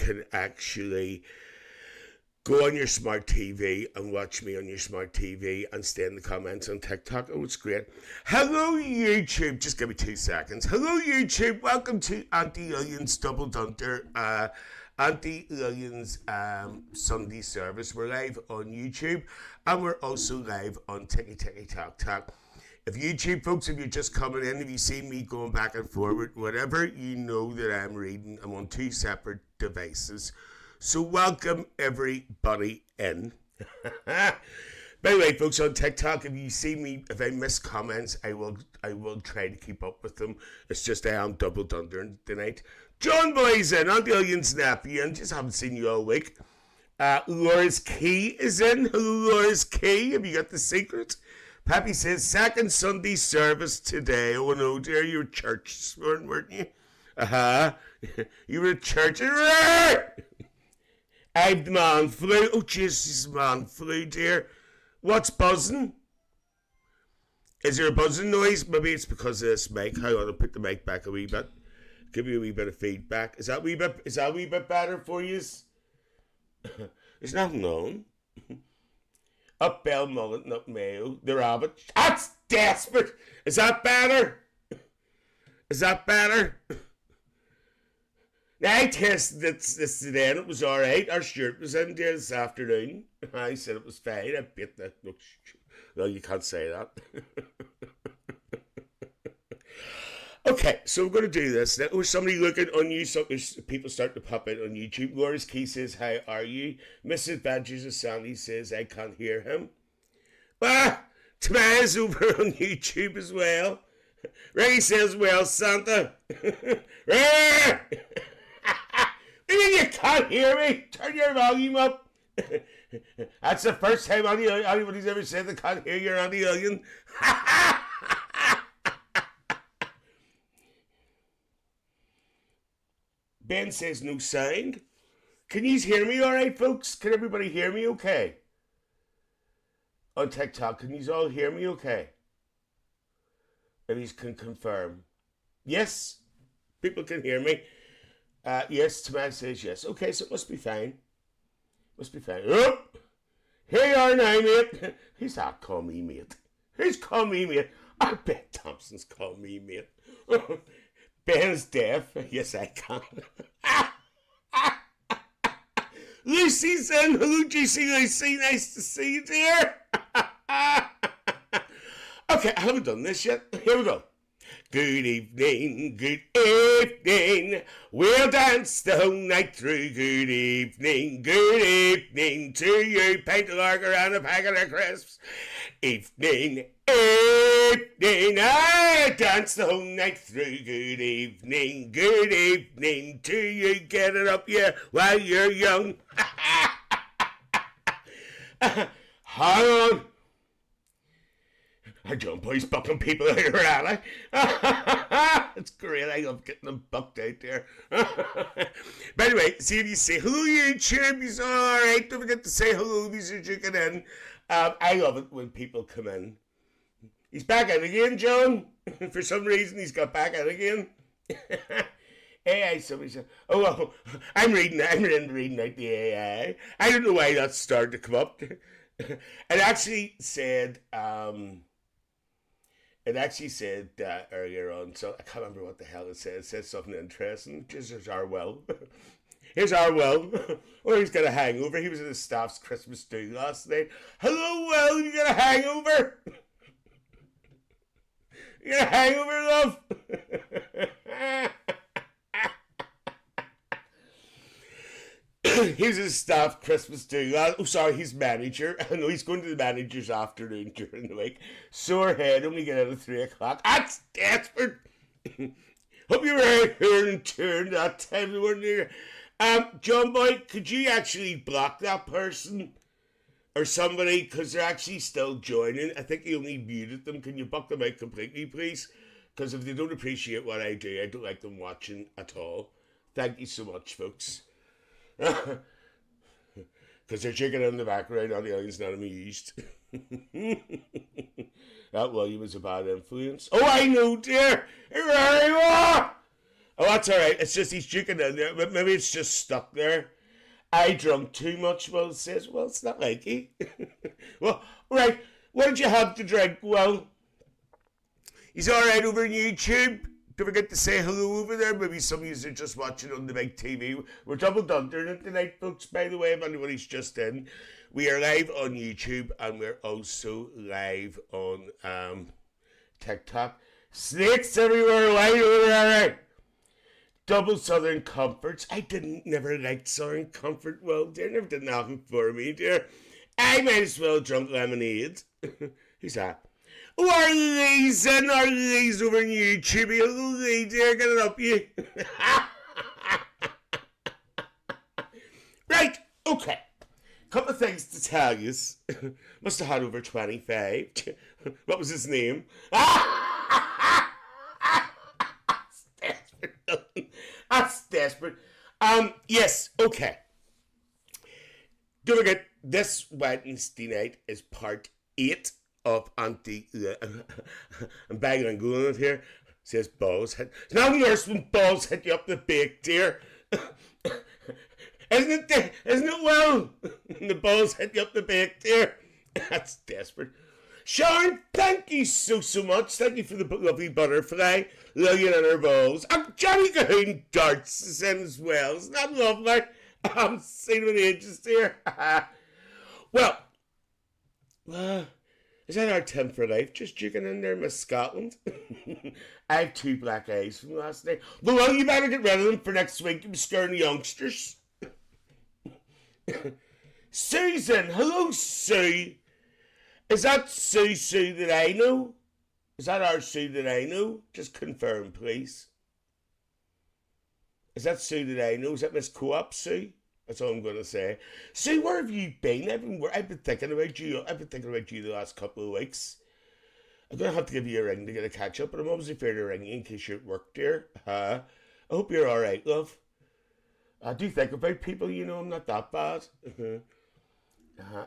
can actually go on your smart TV and watch me on your smart TV and stay in the comments on TikTok. Oh, it's great. Hello, YouTube. Just give me 2 seconds. Hello, YouTube. Welcome to Aunty Lillian's Double Dunter. Aunty Lillian's Sunday service. We're live on YouTube and we're also live on TikTok. If YouTube folks, if you're just coming in, if you see me going back and forward, whatever, you know that I'm reading. I'm on 2 separate devices. So welcome everybody in. By the way, folks, on TikTok, if you see me, if I miss comments, I will try to keep up with them. It's just I am double dundering tonight. John Boy's in, Aunty Lillian's nephew, and just haven't seen you all week. Laura's Key is in. Hello, Laura's Key. Have you got the secret? Pappy says, second Sunday service today. Oh no, dear, you were at church this morning, weren't you? You were at church. I've the man flu. Oh, Jesus, man flu, dear. What's buzzing? Is there a buzzing noise? Maybe it's because of this mic. Hang on, I'll put the mic back a wee bit. Give you a wee bit of feedback. Is that a wee bit better for you? There's nothing on. Up Belmullet and up Mayo. The rabbit. That's desperate. Is that better? Is that better? Now, I tested this today and it was alright. Our Stuart was in there this afternoon. I said it was fine. I bit that. Well, you can't say that. Okay, so we're going to do this. Now, was somebody looking on you? So there's people starting to pop in on YouTube. Laura's Key says, how are you? Mrs. Badgers of Sandy says, I can't hear him. Tobias over on YouTube as well. Ray says, well, Santa. You can't hear me. Turn your volume up. That's the first time anybody's ever said they can't hear your Aunty Lillian. Ben says no sound. Can you hear me all right, folks? Can everybody hear me okay? On TikTok, can you all hear me okay? If you can confirm. Yes, people can hear me. Yes, Tomas says yes. Okay, so it must be fine. Must be fine. Oh, here you are now, mate. Who's that call me, mate? Who's call me, mate? I bet Thompson's call me, mate. Ben's deaf. Yes, I can. Lucy's in. Hello, GC Lucy. Nice to see you, dear. Okay, I haven't done this yet. Here we go. Good evening, good evening. We'll dance the whole night through. Good evening to you. Pint of lager and a packet of crisps. Evening, I dance the whole night through. Good evening to you. Get it up, yeah, while you're young. Hang on. I jump boys bucking people out of rally. It's great. I love getting them bucked out there. By the way, see if you say hello YouTube. He's alright. Don't forget to say hello if you're drinking in. I love it when people come in. He's back out again, John. For some reason, he's got back out again. AI, somebody said, oh, well, I'm reading out the AI. I don't know why that started to come up. It actually said earlier on, so I can't remember what the hell it said. It said something interesting. Just here's our well. Here's our well. Or he's got a hangover. He was at his staff's Christmas do last night. Hello, Will, you got a hangover? You got a hangover, love? He's his staff Christmas do. Oh, sorry, he's manager. I know he's going to the manager's afternoon during the week. Sore head, only get out at 3 o'clock. That's desperate. Hope you were out here and turned that time. John Boy, could you actually block that person or somebody because they're actually still joining? I think you only muted them. Can you block them out completely, please? Because if they don't appreciate what I do, I don't like them watching at all. Thank you so much, folks. Because they're chicken in the background, Aunty Lillian's not amused. That William was a bad influence. Oh, I know, dear. Here you are. Oh, that's alright. It's just he's drinking in there, but maybe it's just stuck there. I drunk too much, Will says. Well, it's not like he. Well, right. What did you have to drink? Well, he's alright over on YouTube. Don't forget to say hello over there. Maybe some of you are just watching on the big TV. We're double dunking tonight, folks, by the way, if anybody's just in. We are live on YouTube and we're also live on TikTok. Snakes everywhere, right over there. Double Southern Comforts. I never liked Southern Comfort. Well, dear, never did nothing for me, dear. I might as well drink lemonade. Who's that? Oh, Arlie's in. Arlie's over on YouTube. Hello, dear. Get it up, you. Right. Okay. Couple of things to tell you. Must have had over 25. What was his name? That's desperate. Yes, okay. Don't forget, this Wednesday night is part 8 of Aunty Lillian. I'm bagging and going it here. Says balls hit. It's not worse when balls hit you up the beak, dear. Isn't it well? The balls hit you up the beak, dear. That's desperate. Sharon, thank you so much. Thank you for the lovely butterfly, Lillian and her balls. And Johnny Cahoon darts is in as well. Isn't that lovely? I'm seeing with ages here. Well, is that our Tim for life? Just jigging in there, Miss Scotland. I have 2 black eyes from last night. Well, you better get rid of them for next week. You're scaring the youngsters. Susan, hello, Sue. Is that Sue that I know? Is that our Sue that I know? Just confirm, please. Is that Sue that I know? Is that Miss Co-op Sue? That's all I'm going to say. Sue, where have you been? I've been thinking about you. I've been thinking about you the last couple of weeks. I'm going to have to give you a ring to get a catch up, but I'm obviously fair to ring you in case you're at work, dear. I hope you're all right, love. I do think about people, you know, I'm not that bad.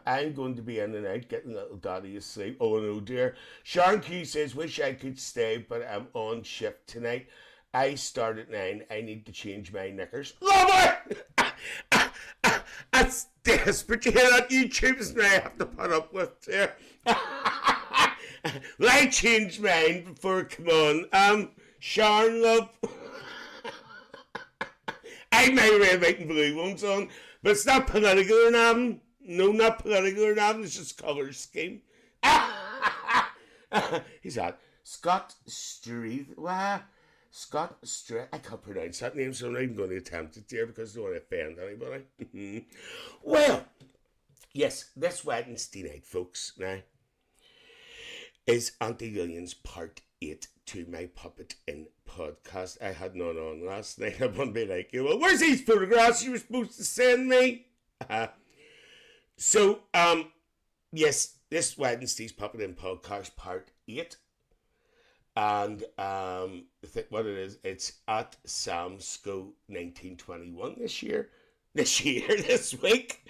I'm going to be in and out getting little daddy asleep. Oh no, dear. Sharon Q says, wish I could stay, but I'm on shift tonight. I start at 9. I need to change my knickers. Love it! That's desperate. You hear that? YouTube's now I have to put up with, dear. Well, I changed mine before, come on. Sharon, love. I might wear white and blue ones on, but it's not political or nothing. No, not political or nothing. It's just colour scheme. He's that Scott Street. Wow. Scott Street. I can't pronounce that name, so I'm not even going to attempt it there because I don't want to offend anybody. Well, yes, this Wednesday night, folks, now, is Aunty Lillian's part 8 to my Puppet In podcast. I had none on last night. I want to be like, well, where's these photographs you were supposed to send me? So, yes, this Wednesday's Puppet In podcast part 8. And what it is, it's at Samsco 1921 this week.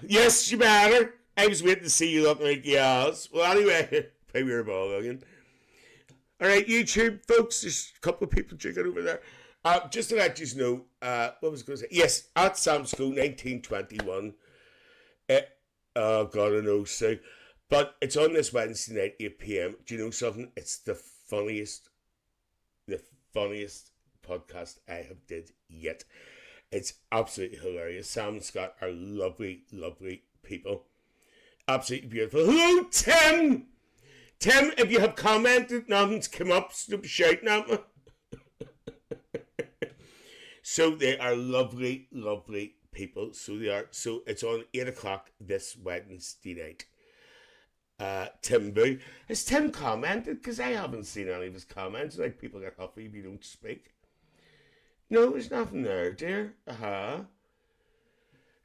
Yes, you matter. I was waiting to see you looking like yes. Well, anyway, play your ball again. Alright, YouTube, folks, there's a couple of people drinking over there. Just to let you know, what was I going to say? Yes, at Samsco 1921. Oh, God, I know, Sue. But it's on this Wednesday night, 8 p.m. Do you know something? It's the funniest podcast I have did yet. It's absolutely hilarious. Sam and Scott are lovely, lovely people. Absolutely beautiful. Hello, Tim! Tim, if you have commented, nothing's come up, stop shouting at me. So they are lovely, lovely people. So they are. So it's on 8 o'clock this Wednesday night. Tim Boo. Has Tim commented? Because I haven't seen any of his comments. Like, people get huffy if you don't speak. No, there's nothing there, dear.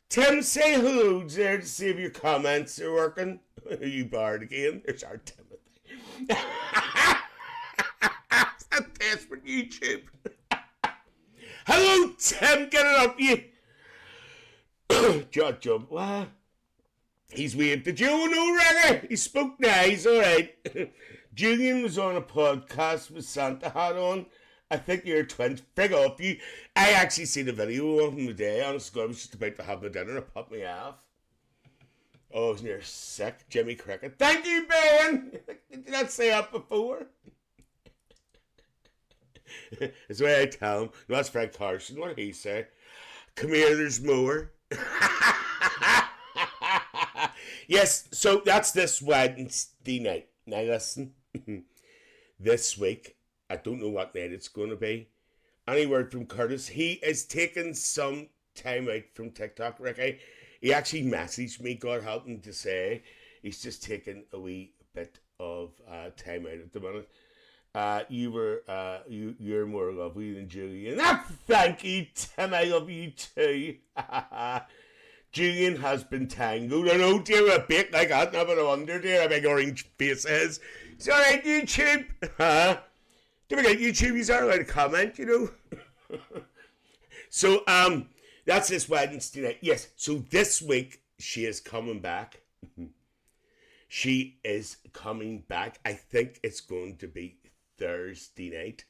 Tim, say hello there to see if your comments are working. Are you barred again? There's our Timothy. That's desperate YouTube. Hello, Tim. Get it up, you. Jump. What? He's waved at you. Oh, no, Reggie. He spoke now. He's all right. Julian was on a podcast with Santa hat on, I think you're twins. Frig off you. I actually seen a video of him today. Honestly, I was just about to have my dinner and it put me off. Oh, isn't you sick? Jimmy Cricket. Thank you, Ben! Did you not say that before? It's the way I tell him. No, that's Frank Carson. What did he say? Come here, there's more. Yes, so that's this Wednesday night. Now listen. This week, I don't know what night it's going to be. Any word from Curtis? He is taking some time out from TikTok, Ricky. He actually messaged me, God help him, to say he's just taking a wee bit of time out at the minute. You're more lovely than Julian. Thank you, Tim. I love you too. Julian has been tangled. I know, dear, a bit like that. Never wonder, dear, a big orange face is. It's alright, YouTube. Don't forget, YouTube, you are allowed to comment, you know. So, that's this Wednesday night. Yes, so this week she is coming back. She is coming back. I think it's going to be Thursday night.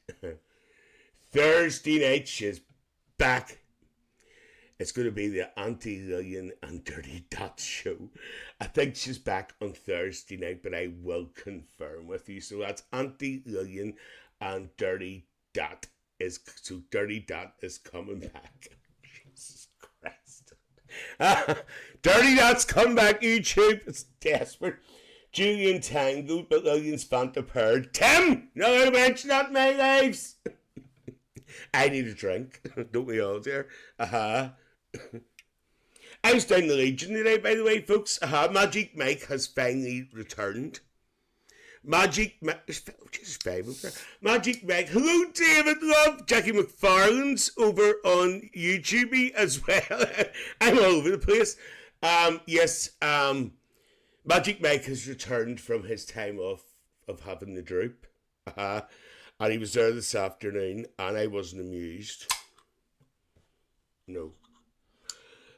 Thursday night, she's back. It's going to be the Aunty Lillian and Dirty Dot show. I think she's back on Thursday night, but I will confirm with you. So that's Aunty Lillian and Dirty Dot. So Dirty Dot is coming back. Jesus Christ. Dirty Dot's come back, YouTube. It's desperate. Julian tangled, but Lillian's Fanta purred. Tim! No mention that, my lives. I need a drink. Don't we all, dear? I was down the Legion today, by the way, folks. Magic Mike has finally returned. Magic Mike. Magic Mike. Hello, David Love. Jackie McFarlane's over on YouTube as well. I'm all over the place. Yes, Magic Mike has returned from his time off of having the droop. And he was there this afternoon, and I wasn't amused. No.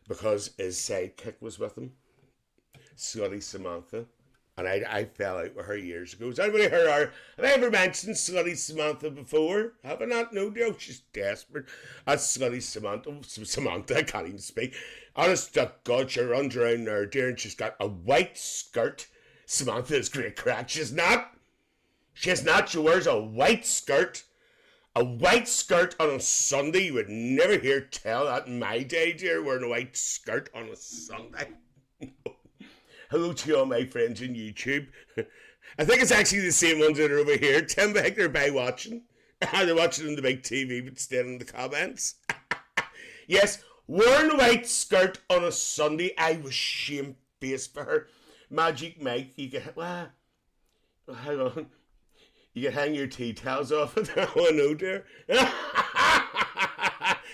Because his sidekick was with him, Slutty Samantha. And I fell out with her years ago. Has anybody heard her? Have I ever mentioned Slutty Samantha before? Have I not? No, no, she's desperate. That's Slutty Samantha. Samantha, I can't even speak. Honest to God, she runs around there, dear, and she's got a white skirt. Samantha is great crack. She's not. She's not. She wears a white skirt. A white skirt on a Sunday. You would never hear tell that in my day, dear, wearing a white skirt on a Sunday. Hello to all my friends on YouTube. I think it's actually the same ones that are over here. Tim, I think they're by watching. They're watching on the big TV, but staying in the comments. Yes, wearing a white skirt on a Sunday. I was shamefaced for her. Magic Mike, you can... Well, hang on. You can hang your tea towels off with that one, no, dear.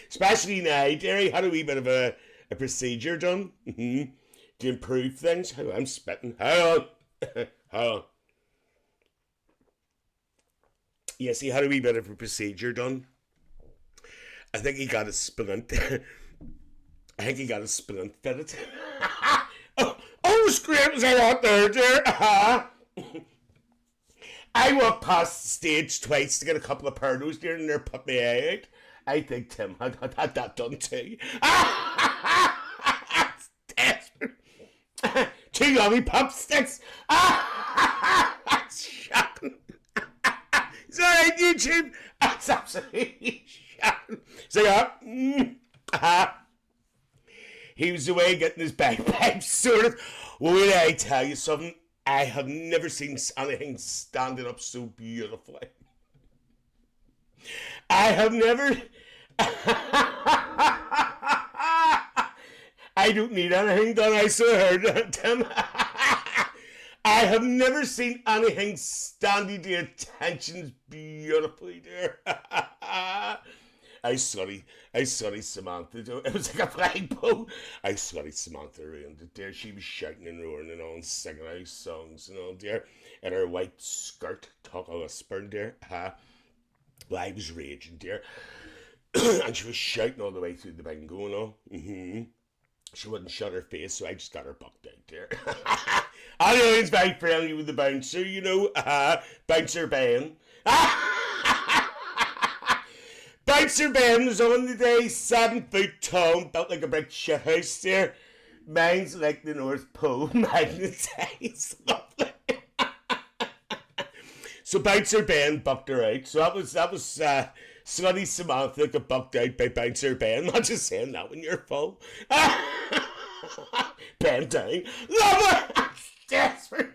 Especially now, dear. He had a wee bit of a procedure done. To improve things. Hang on, I'm spitting. Hang on. Hang on. Yes, he had a wee bit of a procedure done. I think he got a splint. I think he got a splint fitted. Oh, screams are out there, dear. I walked past the stage twice to get a couple of pornos, dear, and they put me out. I think Tim had that done too. That's desperate. 2 lollipop sticks. That's shocking. It's alright, YouTube. That's absolutely shocking. So yeah. He was away getting his bagpipe sorted. Well, will I tell you something? I have never seen anything standing up so beautifully. I have never... I don't need anything done, I so heard that, Tim. I have never seen anything standing to attention beautifully, dear. I sorry Samantha. It was like a flagpole. I sorry Samantha ruined it, dear. She was shouting and roaring and all and singing out songs and all, dear. In her white skirt, talk a whispering, dear. Well, I was raging, dear. And she was shouting all the way through the bingo and all. She wouldn't shut her face, so I just got her bucked out, dear. I know he's very friendly with the bouncer, you know. Bouncer Ben. Bouncer Ben was on today, 7 foot tall, built like a brick shithouse there. Mine's like the North Pole, magnetised. So Bouncer Ben bucked her out. So that was Slutty Samantha got bucked out by Bouncer Ben. I'm not just saying that when you're full. Ben down. Love her! I'm desperate.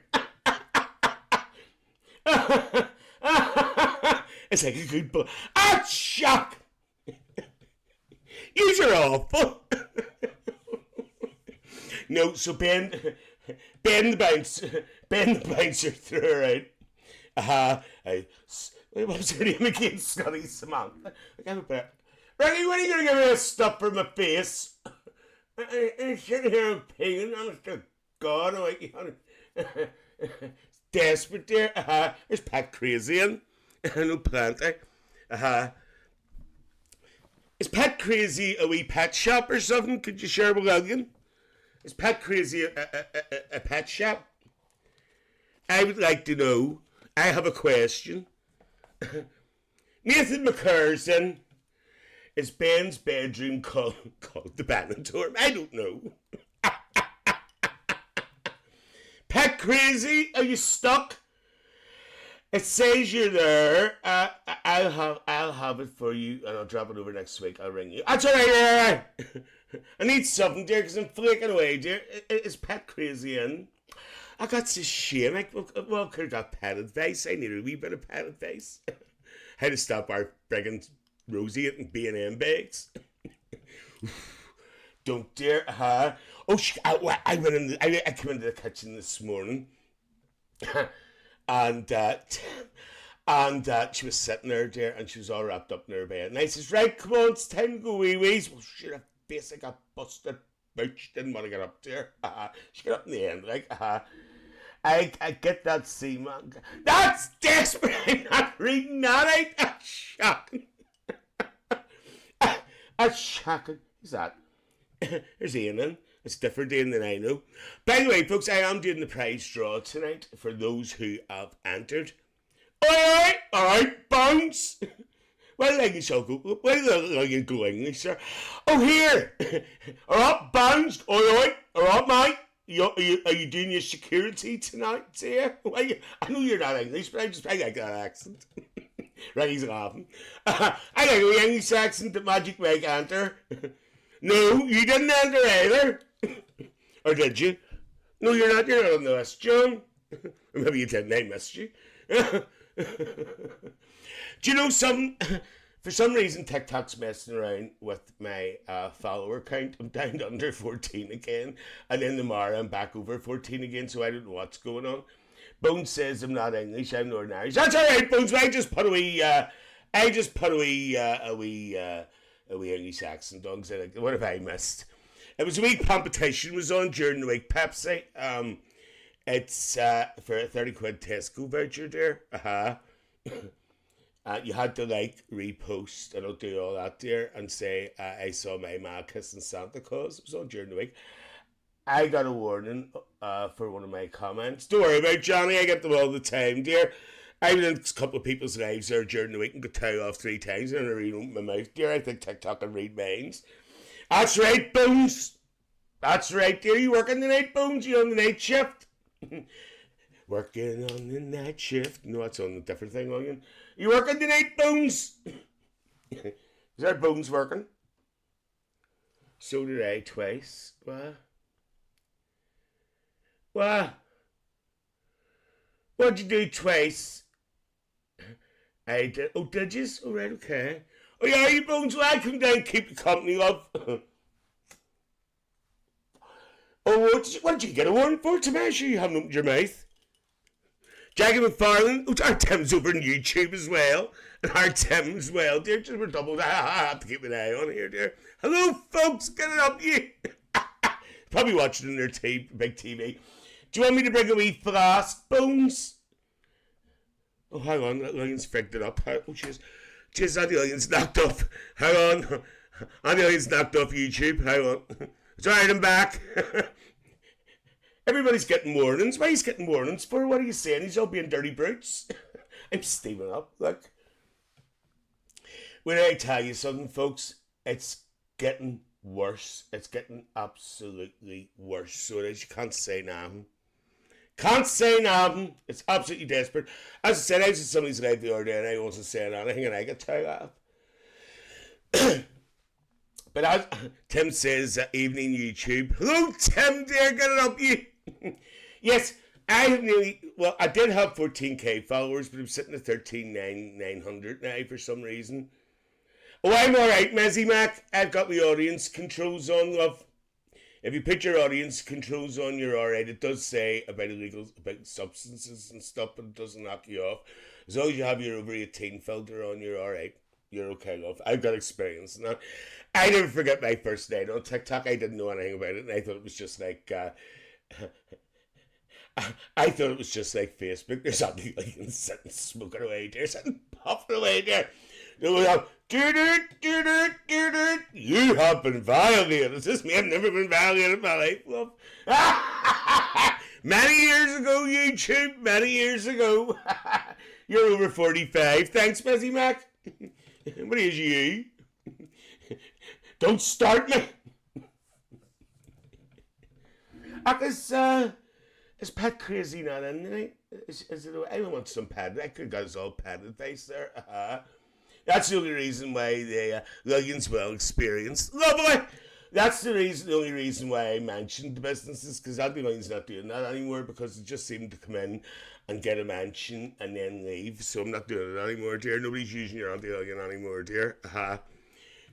It's like a good book. Ah, shock! You're awful. No, so Ben the bouncer threw her out. What was her name again? Slutty Samantha. Ricky, when are you going to give me a stuff for my face? I'm sitting here and peeing, honest to God, desperate there. There's Pat Crazy in. No plenty. Is Pat Crazy a wee pet shop or something? Could you share with Lillian? Is Pat Crazy a pet shop? I would like to know. I have a question. Nathan McCurson, is Ben's bedroom called the Bannotorm? I don't know. Pat Crazy, are you stuck? It says you're there. I'll have it for you, and I'll drop it over next week. I'll ring you. That's all right. I need something, dear, because I'm flaking away, dear. Is Pat Crazy in? I got so shame. Well, could have got pet advice. I need a wee bit of pet advice. How to stop our friggin' Rosie eating B&M bags. Don't dare. I came into the kitchen this morning. And she was sitting there, dear, and she was all wrapped up in her bed. And I says, right, come on, it's time to go wee-wees. Well, shit, her face, I got busted. Bouch, didn't want to get up there. She got up in the end, like, I get that man. That's desperate. I'm not reading that. That's shocking. That's shocking. Who's that? There's Ian in. It's different Ian than I know. By the way, folks, I am doing the prize draw tonight for those who have entered. All right, bounce. Why did you go English, sir? Oh, here. All right, bounce. All right, mate. Are you doing your security tonight, dear? I know you're not English, but I like that accent. Right, he's laughing. I like the English accent that Magic Mike enter. No, you didn't enter either. Or did you? No, you're not on the list, John. Or maybe you didn't, I missed you. Do you know something? For some reason, TikTok's messing around with my follower count. I'm down to under 14 again. And then tomorrow, I'm back over 14 again, so I don't know what's going on. Bones says I'm not English, I'm Northern Irish. That's all right, Bones. I just put a wee English accent on. Like, what have I missed? It was a wee competition. Was on during the week. Pepsi. It's for a 30 quid Tesco voucher there. You had to like repost and I'll do all that there and say I saw my ma kissing Santa Claus. It was on during the week. I got a warning for one of my comments. Don't worry about it, Johnny. I get them all the time, dear. I was in a couple of people's lives there during the week and got tied off 3 times and I read my mouth, dear. I think TikTok can read minds. That's right, Bones. That's right, dear. You working the night, Bones? You on the night shift? Working on the night shift. No, that's on a different thing, Lillian. You working the night, Bones? Is that Bones working? So did I twice. What? What'd you do twice? I did. Oh, did you? Oh, right, okay. Oh, yeah, you Bones, well, I come down and keep the company, love. Oh, what did you get a warrant for? To make sure you haven't opened your mouth. Jackie McFarlane. Oh, our Tim's over on YouTube as well. And our Tim as well, dear. Just we're doubled. I have to keep an eye on here, dear. Hello, folks. Get it up, you. Probably watching on their big TV. Do you want me to bring a wee flask, Bones? Oh, hang on. Lillian's frigged it up. Oh, jeez, Aunty Lillian's knocked off. Hang on. Aunty Lillian's knocked off YouTube. Hang on. It's alright, I'm back. Everybody's getting warnings. Why are you getting warnings for? What are you saying? He's all being dirty brutes. I'm steaming up, look. When I tell you something, folks, it's getting worse. It's getting absolutely worse. So it is. You can't say nothing. Can't say nothing. It's absolutely desperate. As I said, I was at somebody's live the other day and I wasn't saying anything and I get tired off. But as Tim says, evening YouTube. Hello, Tim, dear, get it up, you. Yes, I have I did have 14k followers, but I'm sitting at 13,900 now for some reason. Oh, I'm alright, Mezzy Mac. I've got my audience controls on, love. If you put your audience controls on, you're alright. It does say about substances and stuff, but it doesn't knock you off. As long as you have your over 18 filter on, you're alright. You're okay, love. I've got experience in that. I never forget my first night on TikTok. I didn't know anything about it, and I thought it was just like I thought it was just like Facebook. There's Aunty Lillian sitting smoking away there, sitting puffing away there. You have been violated. It's just me. I've never been violated in my life, love. Many years ago, YouTube. Many years ago. You're over 45. Thanks, Mezzy Mac. What is you? Don't start me. Is Pat crazy not in tonight? Is it? I want some Pat. I could have got us all Pat advice there. That's the only reason why the Lillian's well experienced. Lovely. That's the only reason why I mentioned the businesses, because Aunty Lillian's not doing that anymore because it just seemed to come in and get a mansion and then leave. So I'm not doing it anymore, dear. Nobody's using your Aunty Lillian anymore, dear.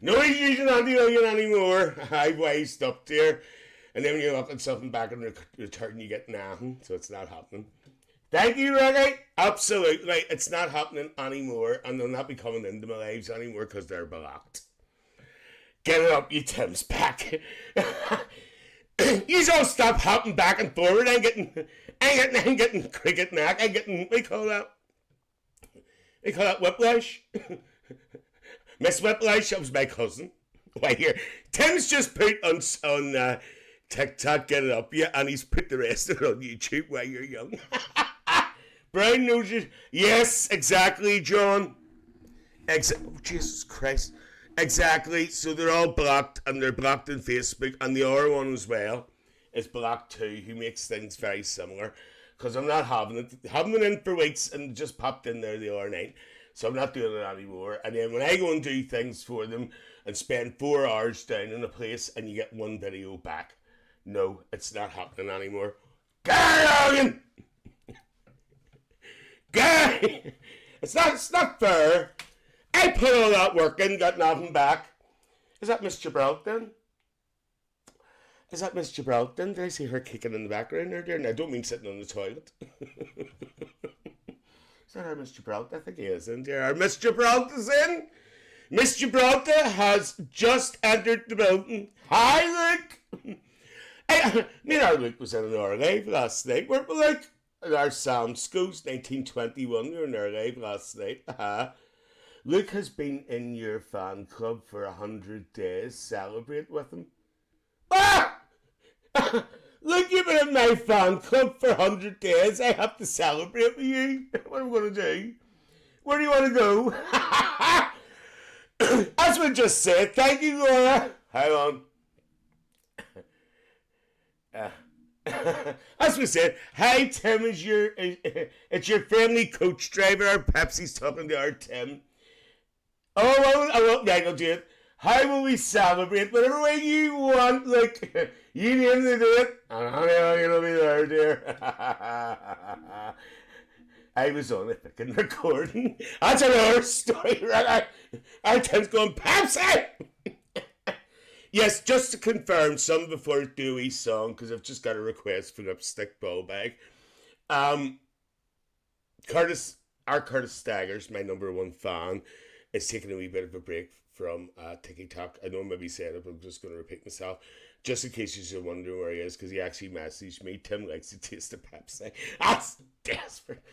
Nobody's using Aunty Lillian anymore. I've wised up, dear. And then when you look at something back in return, you get nothing. So it's not happening. Thank you, Reggie. Absolutely. It's not happening anymore. And they'll not be coming into my lives anymore because they're blocked. Get it up, you Tim's back. You don't stop hopping back and forward. I'm getting cricket neck. I'm getting, we call that whiplash. Miss Whiplash, that was my cousin. Why here, Tim's just put on TikTok, get it up, yeah, and he's put the rest of it on YouTube while you're young. Brian knows you. Yes, exactly, John. Oh, Jesus Christ. Exactly. So they're all blocked, and they're blocked on Facebook, and the other one as well is blocked too, who makes things very similar. Because I'm not having it. Haven't been in for weeks, and just popped in there the other night. So I'm not doing it anymore. And then when I go and do things for them and spend 4 hours down in a place and you get one video back, no, it's not happening anymore. Gary! Gary! It's not fair. I put all that work in, got nothing back. Is that Miss Gibraltar? Is that Miss Gibraltar? Did I see her kicking in the background there? And I don't mean sitting on the toilet. Is that our Miss Gibraltar? I think he is in there. Our Miss Gibraltar's in. Miss Gibraltar has just entered the building. Hi, Luke. Me and our Luke was in our live last night. Weren't we, Luke? Our Sam Schools, 1921. We were in our live last night. Luke has been in your fan club for 100 days. Celebrate with him. Look, you've been in my fan club for 100 days. I have to celebrate with you. What am I going to do? Where do you want to go? As we just said, thank you, Laura. Hang on. As we said, hi, Tim, it's your friendly coach driver. Our Pepsi's talking to our Tim. Oh, well, right, I'll do it. How will we celebrate? Whatever way you want, like, you need to do it. And honey, I'm going to be there, dear. I was on a fucking recording. That's another story, right? Our Tim's going, Pepsi! Yes, just to confirm, some before I do a song, because I've just got a request for the stick ball bag. Our Curtis Staggers, my #1 fan, is taking a wee bit of a break from TikTok. I know I maybe said it, but I'm just going to repeat myself. Just in case you're wondering where he is, because he actually messaged me. Tim likes to taste the Pepsi. That's desperate.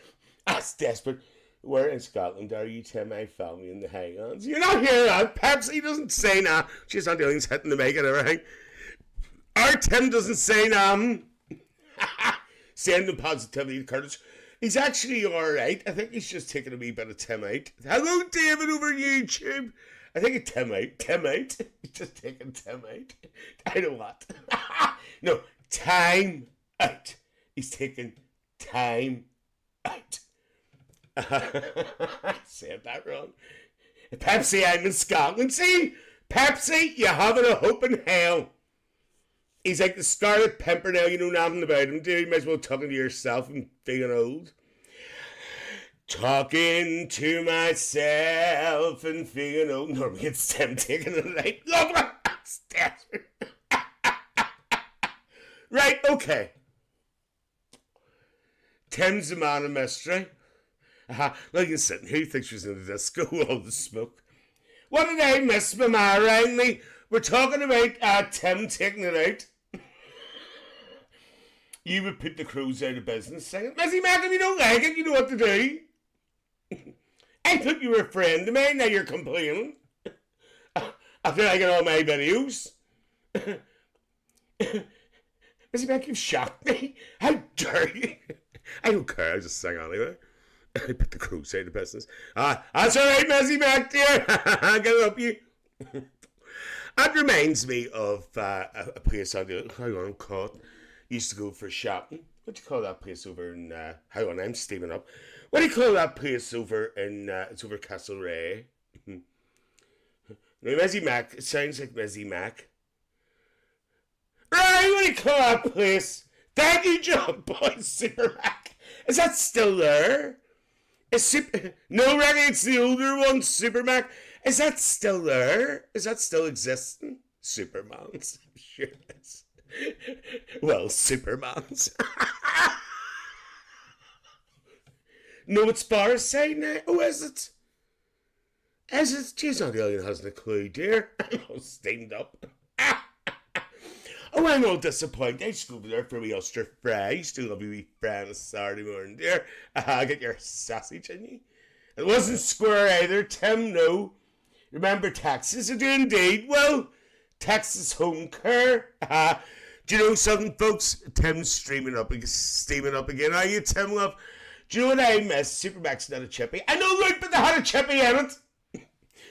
That's desperate. Where in Scotland are you, Tim? I found you in the Highlands. You're not here, Pepsi doesn't say nah. She's not the only hitting the mic and everything. Our Tim doesn't say nah. Send the positivity to Curtis. He's actually alright. I think he's just taking a wee bit of Tim out. Hello, David, over YouTube. I think it's Tim out. Tim out. He's just taking Tim out. I know what. No, time out. He's taking time out. I said that wrong. Pepsi, I'm in Scotland. See? Pepsi, you haven't a hope in hell. He's like the Scarlet Pimpernel, you know nothing about him, dude. You might as well talking to yourself and feeling old. Talking to myself and feeling old. Normally it's Tim taking the light. Right, okay. Tim's a man of mystery. Like he's sitting here, he thinks she's in the disco with all the smoke. What did I miss? My ma rang me. We're talking about Tim taking it out. You would put the Crows out of business singing, Missy Mac, if you don't like it, you know what to do. I thought you were a friend of mine, now you're complaining. After liking all my videos. Missy Mac, you've shocked me. How dare you? I don't care, I just sing anyway. I put the Crows out of business. That's alright, Missy Mac, dear. I can help you. That reminds me of a place I do. Hang on, caught. Used to go for shopping. What do you call that place over in? Hang on, I'm steaming up. What do you call that place over in? It's over Castlereagh. No, Missy Mac. It sounds like Missy Mac. Right, what do you call that place? Thank you, John Boy. Super Mac. Is that still there? No, really, it's the older one, Super Mac. Is that still there? Is that still existing? Supermans. I'm sure it is. Well, Supermans. No, it's Barside now. Oh, is it? Is it? Jeez, Aunty Lillian hasn't a clue, dear. I'm all steamed up. Oh, I'm all disappointed. I used to go over there for a wee oyster fry. I used to love a wee fry on a Saturday morning, dear. Get your sausage in you. It wasn't square either, Tim, no. Remember Texas? I do indeed. Well, Texas home care. Do you know something, folks? Tim's steaming up again. Are you, Tim, love? Do you know what I miss? Supermax not a chippy. I know, Luke, but they had a chippy in it.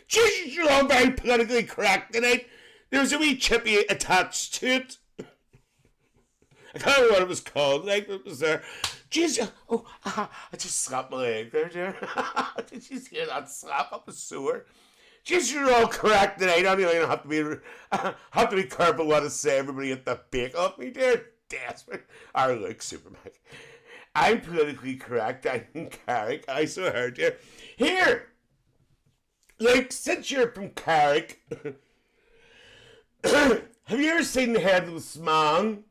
Jesus, you're all very politically correct tonight. There was a wee chippy attached to it. I can't remember what it was called. Like, it was there. Jeez, I just slapped my leg there, dear. Did you hear that slap up a sewer? Jeez, you're all correct tonight. I'm going to have to be careful what I say. Everybody at the bake off me, dear. Desperate. Or look, Supermac. I'm politically correct. I'm in Carrick. I so heard, dear. Here, like, since you're from Carrick, have you ever seen the Headless Man?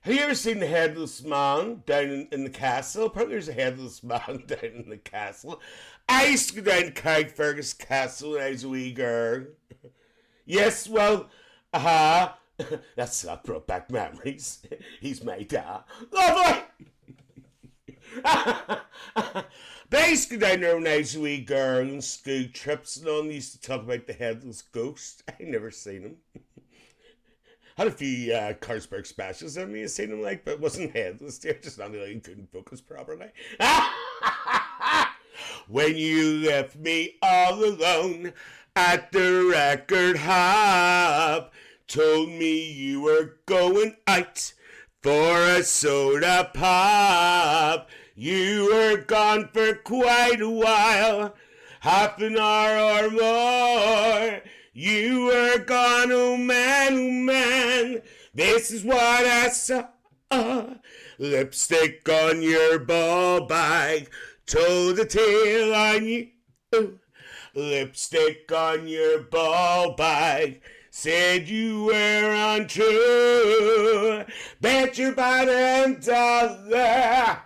Have you ever seen the Headless Man down in the castle? Probably there's a Headless Man down in the castle. I used to go down to Carrickfergus Castle when I was a wee girl. Yes, well, that brought back memories. He's my dad. Lovely! But I used to go down there when I was a wee girl on school trips and all, and used to talk about the Headless Ghost. I never seen him. Had a few Carlsberg specials on me, I seen him like, but it wasn't headless, dear, just not really couldn't focus properly. When you left me all alone at the record hop, told me you were going out for a soda pop. You were gone for quite a while, half an hour or more. You were gone, oh man, this is what I saw. Lipstick on your ball bag, told the tale on you. Lipstick on your ball bag, said you were untrue. Bet your bottom dollar,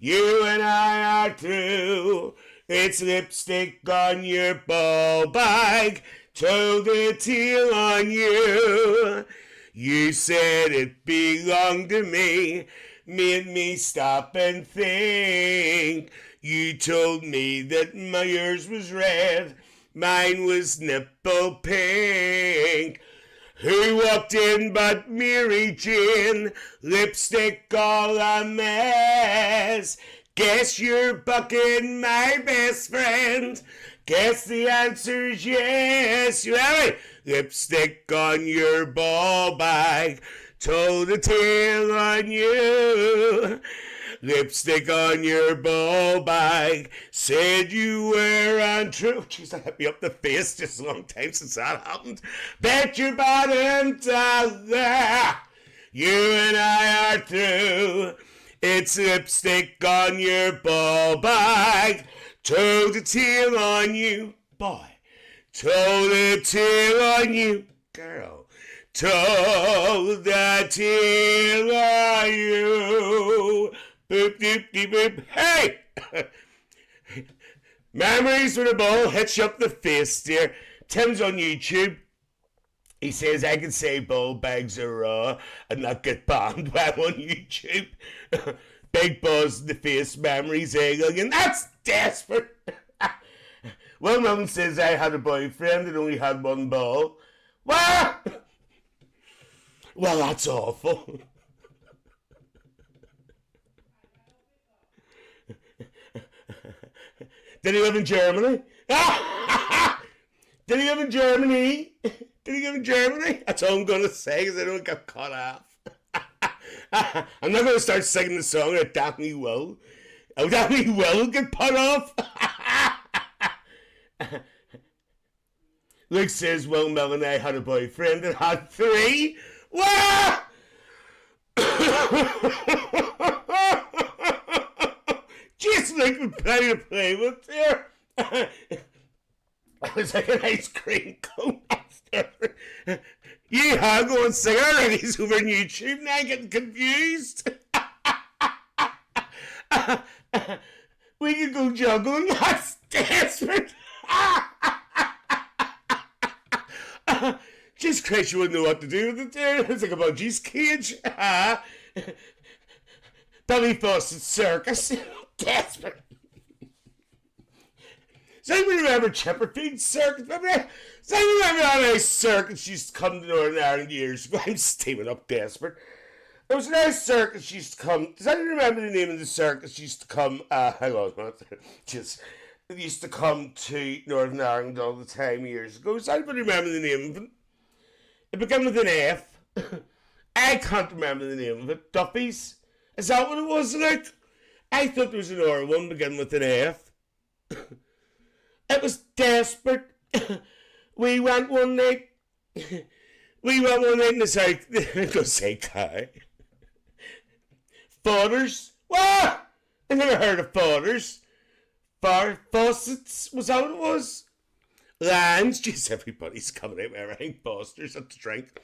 you and I are through. It's lipstick on your ball bag, told the tale on you. You said it belonged to me, made me stop and think. You told me that yours was red, mine was nipple pink. Who walked in but Mary Jane? Lipstick all a mess. Guess you're bucking my best friend. Guess the answer's yes. You have it. Lipstick on your ball bag. Told a tale on you. Lipstick on your ball bag. Said you were untrue. Jeez, that hit me up the face. Just a long time since that happened. Bet your bottom dollar you and I are through. It's lipstick on your ball bag. Told a tale on you, boy. Told a tale on you, girl. Told a tale on you. Boop, doop, de boop. Hey! Memories with a ball hits you up the face, dear. Tim's on YouTube. He says I can say ball bags are raw and not get banned while on YouTube. Big buzz in the face, memories, and that's desperate. Well, Mum says I had a boyfriend that only had one ball. What? Well, that's awful. Did he live in Germany? Did he live in Germany? Did he live in Germany? That's all I'm going to say because I don't get cut off. I'm not going to start singing the song that Daphne will. Oh, Daphne will get put off. Luke says, well, Mel and I had a boyfriend that had 3. What? Just like we plenty to play with there. It was like an ice cream cone. Yeah, go and sing already. He's over on YouTube now, getting confused. We can go juggling. That's desperate. Just in case you wouldn't know what to do with it there. It's like a Bungee's cage. Billy Fawcett's circus. Desperate. Does anyone remember Chipperfield's circus? Does anyone remember that nice circus used to come to Northern Ireland years ago? I'm steaming up desperate. There was a nice circus used to come. Does anyone remember the name of the circus used to come? Hang on. Just, it used to come to Northern Ireland all the time years ago. Does anybody remember the name of it? It began with an F. I can't remember the name of it. Duffy's? Is that what it was, like? I thought there was an R one beginning with an F. It was desperate. We went one night in the south. I'm going to say Kai. Fathers? What? I never heard of fathers. Faucets? Was that what it was? Lands? Jeez, everybody's coming out with everything. Fosters at the drink.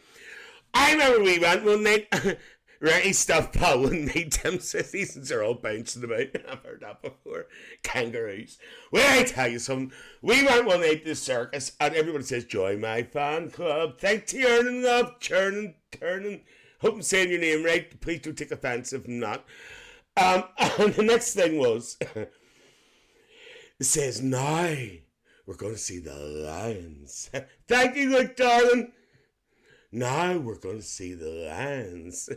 I remember we went one night. Right, he stopped following me. Tim says these are all bouncing about. I've heard that before. Kangaroos. Well, I tell you something. We went one night to the circus, and everybody says, join my fan club. Thank you, Turning Love. Turning. Hope I'm saying your name right. Please don't take offense if I'm not. And the next thing was, it says, now we're going to see the lions. Thank you, good darling. Now we're going to see the lions.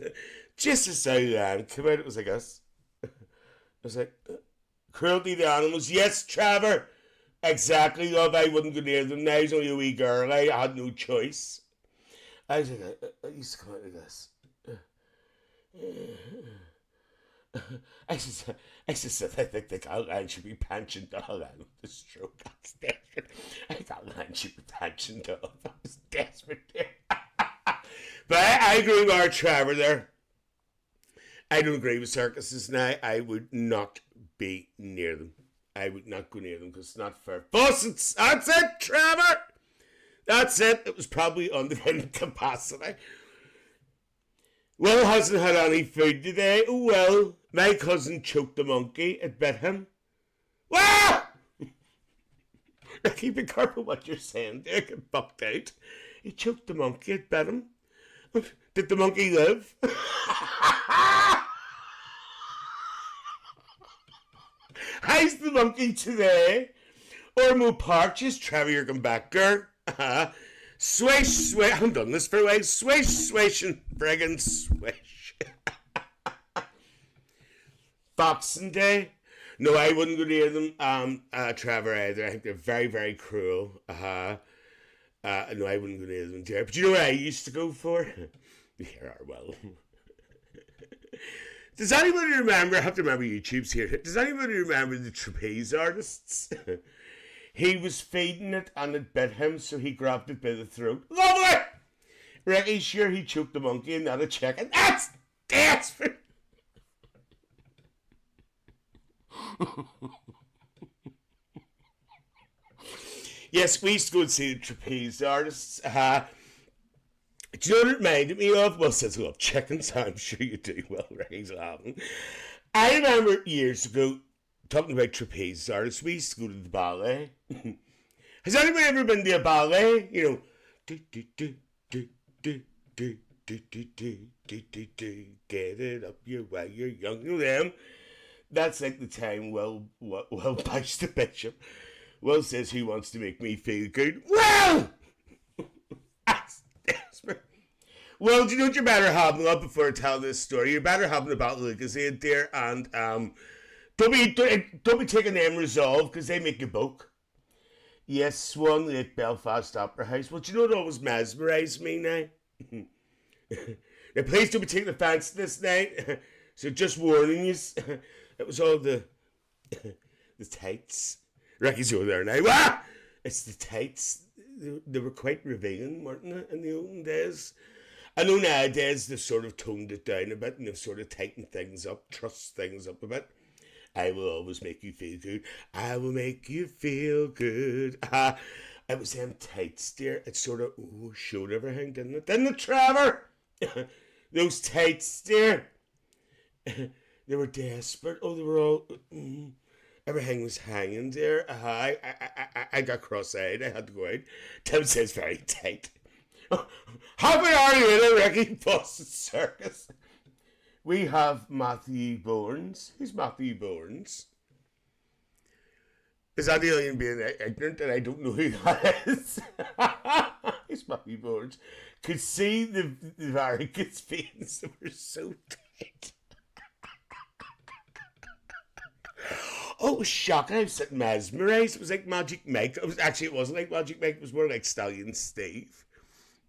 Just as I lion came out, it was like us. It was like, cruelty to animals. Yes, Trevor. Exactly, love. I wouldn't go near them. Now I was only a wee girl. I had no choice. I was like, I used to come out like this. I think that lion should be pensioned off. I was the stroke. I was desperate. I thought lion should be pensioned off. I was desperate there. But I agree with our Trevor there. I don't agree with circuses now. I would not be near them. I would not go near them because it's not fair. Faucets! That's it, Trevor! That's it. It was probably under capacity. Will hasn't had any food today. Oh well. My cousin choked the monkey. It bit him. Wow! Keep it careful what you're saying. They get bucked out. He choked the monkey. It bit him. Did the monkey live? How's the monkey today? Ormo Parches, Trevor, you're going back, girl. Swish, swish. I haven't done this for a while. Swish, swish, and friggin' swish. Boxing Day. No, I wouldn't go near them, Trevor, either. I think they're very, very cruel. No, I wouldn't go near them, dear. But you know what I used to go for? Here are well. Does anybody remember? I have to remember YouTube's here. Does anybody remember the trapeze artists? He was feeding it and it bit him, so he grabbed it by the throat. Lovely! Ricky, sure, he choked the monkey and not a chicken. That's desperate! Yes, we used to go and see the trapeze artists. Do you know what it reminded me of? Well, since I love chickens, I'm sure you do. Well, Ricky's laughing. I remember years ago, talking about trapeze artists, we used to go to the ballet. Has anybody ever been to a ballet? You know, do, do, do, do, do, do, do, do, do, do, do, do, get it up your while you're young. You know them? That's like the time Will bites the bishop. Will says he wants to make me feel good. Well! That's desperate. Well, do you know what you're better having up before I tell this story? You're better having about Lucasade there, and don't be taking them resolve because they make you book. Yes, Swan Lake, Belfast Opera House. Well, do you know what always mesmerised me now? Now, please don't be taking offence this night. So just warning you, it was all the tights. Ricky's over there now. Ah! It's the tights. They were quite revealing, weren't they, in the olden days? I know nowadays they've sort of toned it down a bit and they've sort of tightened things up, trussed things up a bit. I will always make you feel good. I will make you feel good. It was them tights, dear. It sort of showed everything, didn't it? Didn't it, Trevor? Those tights, dear. They were desperate. Oh, they were all... everything was hanging there. I got cross-eyed. I had to go out. Tim says very tight. Half an hour later, Ricky Boston Circus. We have Matthew Bournes. Who's Matthew Bournes? Is Aunty Lillian being ignorant and I don't know who that is? He's Matthew Bournes. Could see the varicose veins that were so tight. Oh, it was shocking. I was sitting mesmerised. It was like Magic Mike. It wasn't like Magic Mike. It was more like Stallion Steve.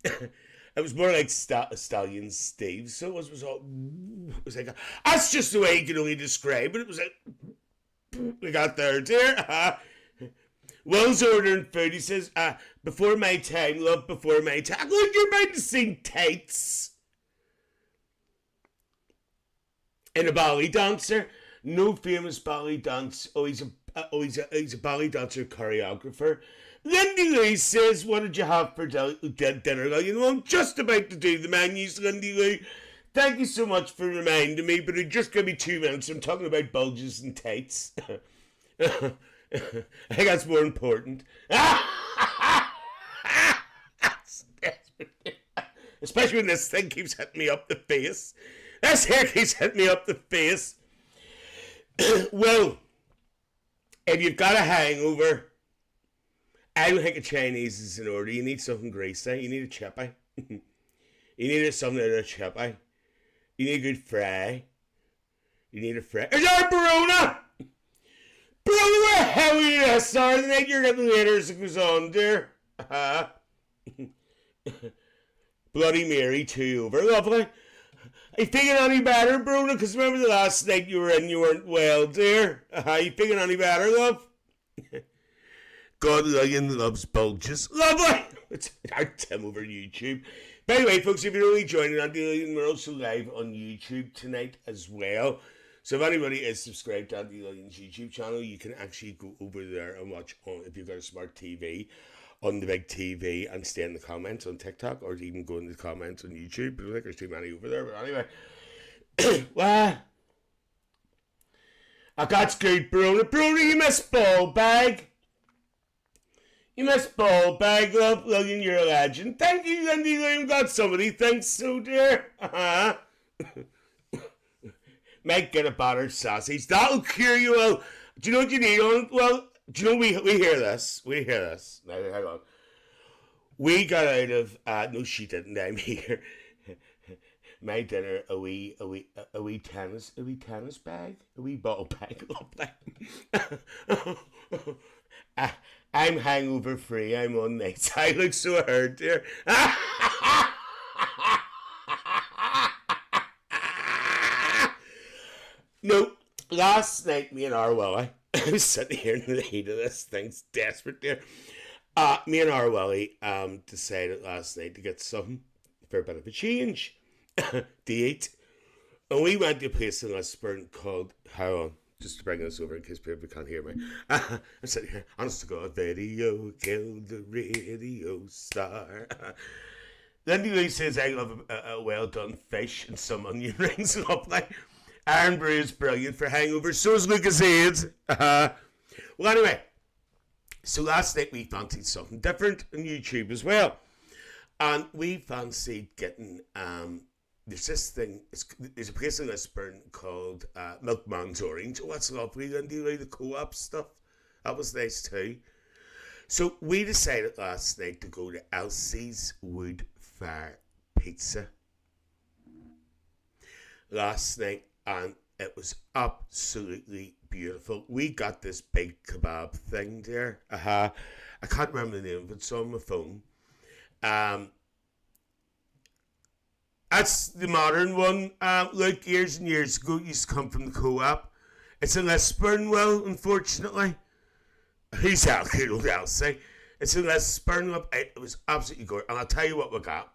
It was more like Stallion Steve. So it was all... It was like... That's just the way you can only describe it. It was like... We got there, dear. Will's ordering food. He says, before my time, love, before my time. Look, you're about to sing tights. And a ballet dancer. No famous ballet dance. He's a ballet dancer choreographer. Lindy Lee says, what did you have for dinner, Lillian? Well, I'm just about to do the menus, Lindy Lee. Thank you so much for reminding me, but it just gave me 2 minutes. I'm talking about bulges and tights. I think that's more important. Especially when this thing keeps hitting me up the face. This hair keeps hitting me up the face. Well, if you've got a hangover, I don't think a Chinese is in order. You need something greasy. You need a chippy. You need something out of a chippy. You need a good fry. You need a fry. Is that Barona? Barona, where the hell are you this Saturday night? You're getting later as it goes on, dear. Bloody Mary, 2 over. Lovely. Are you feeling any better, Bruno? Because remember the last night you were in, you weren't well, dear. Are you feeling any better, love? God, Lillian loves bulges. Lovely! It's Tim over YouTube. By the way, folks, if you're only joining Aunty Lillian, we're also live on YouTube tonight as well. So if anybody is subscribed to Aunty Lillian's YouTube channel, you can actually go over there and watch, if you've got a smart TV, on the big TV and stay in the comments on TikTok or even go in the comments on YouTube. I don't think there's too many over there, but anyway. Well, that's good, Bruno. Bruno, you missed ball bag. You missed ball bag, love. Lillian, you're a legend. Thank you, Lindy Lillian. God, somebody thinks so, dear. Might get a battered sausage. That'll cure you well. Do you know what you need on? Well, do you know we hear this? We hear this. Now, hang on. We got out of, no, she didn't, I'm here. My dinner, a wee tennis bag, a wee bottle bag. I, I'm hangover free. I'm on nights. I look so hurt, dear. No, last night, me and Arwelly, I was sitting here in the heat of this thing's desperate, dear. Me and Arwelly decided last night to get something for a bit of a change to eat. And we went to a place in Lisburn called, how on, just to bring this over in case people can't hear me. I'm sitting here, honest to God, video killed the radio star. Then he says, I love a well done fish and some onion rings and up like Iron Brew is brilliant for hangovers. So is Lucas Aids. Well, anyway, so last night we fancied something different on YouTube as well. And we fancied getting, there's this thing, there's a place in Lisburn called Milkman's Orange. Oh, that's lovely. And do you like the co-op stuff? That was nice too. So we decided last night to go to Elsie's Wood Fire Pizza. Last night, and it was absolutely beautiful. We got this big kebab thing there. I can't remember the name of it. It's on my phone. That's the modern one. Like years and years ago, it used to come from the co-op. It's in Lisburn, well, unfortunately. Who's out here, old Elsie? It's in Lisburn. It was absolutely gorgeous. And I'll tell you what we got.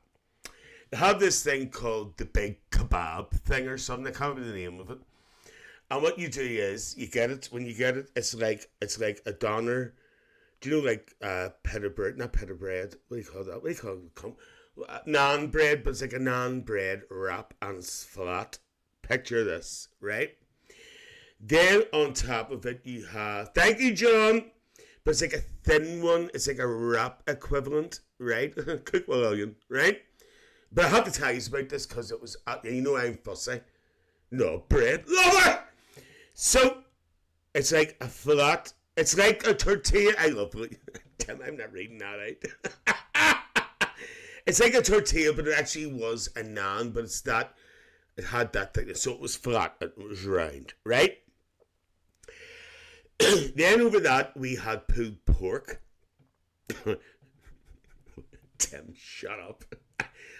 They have this thing called the big kebab thing or something. I can't remember the name of it. And what you do is, you get it. When you get it, it's like a doner. Do you know, like pita bread? Not pita bread. What do you call that? What do you call it? Naan bread, but it's like a naan bread wrap and it's flat. Picture this, right? Then on top of it, you have, thank you, John. But it's like a thin one. It's like a wrap equivalent, right? Cook Lillian, right? But I have to tell you about this because it was, you know I'm fussy. No, bread. Love it! So, it's like a flat, it's like a tortilla. I love it. I'm not reading that out. It's like a tortilla, but it actually was a naan, but it's that, it had that thing. So it was flat, it was round, right? Then over that, we had pulled pork. Tim, shut up.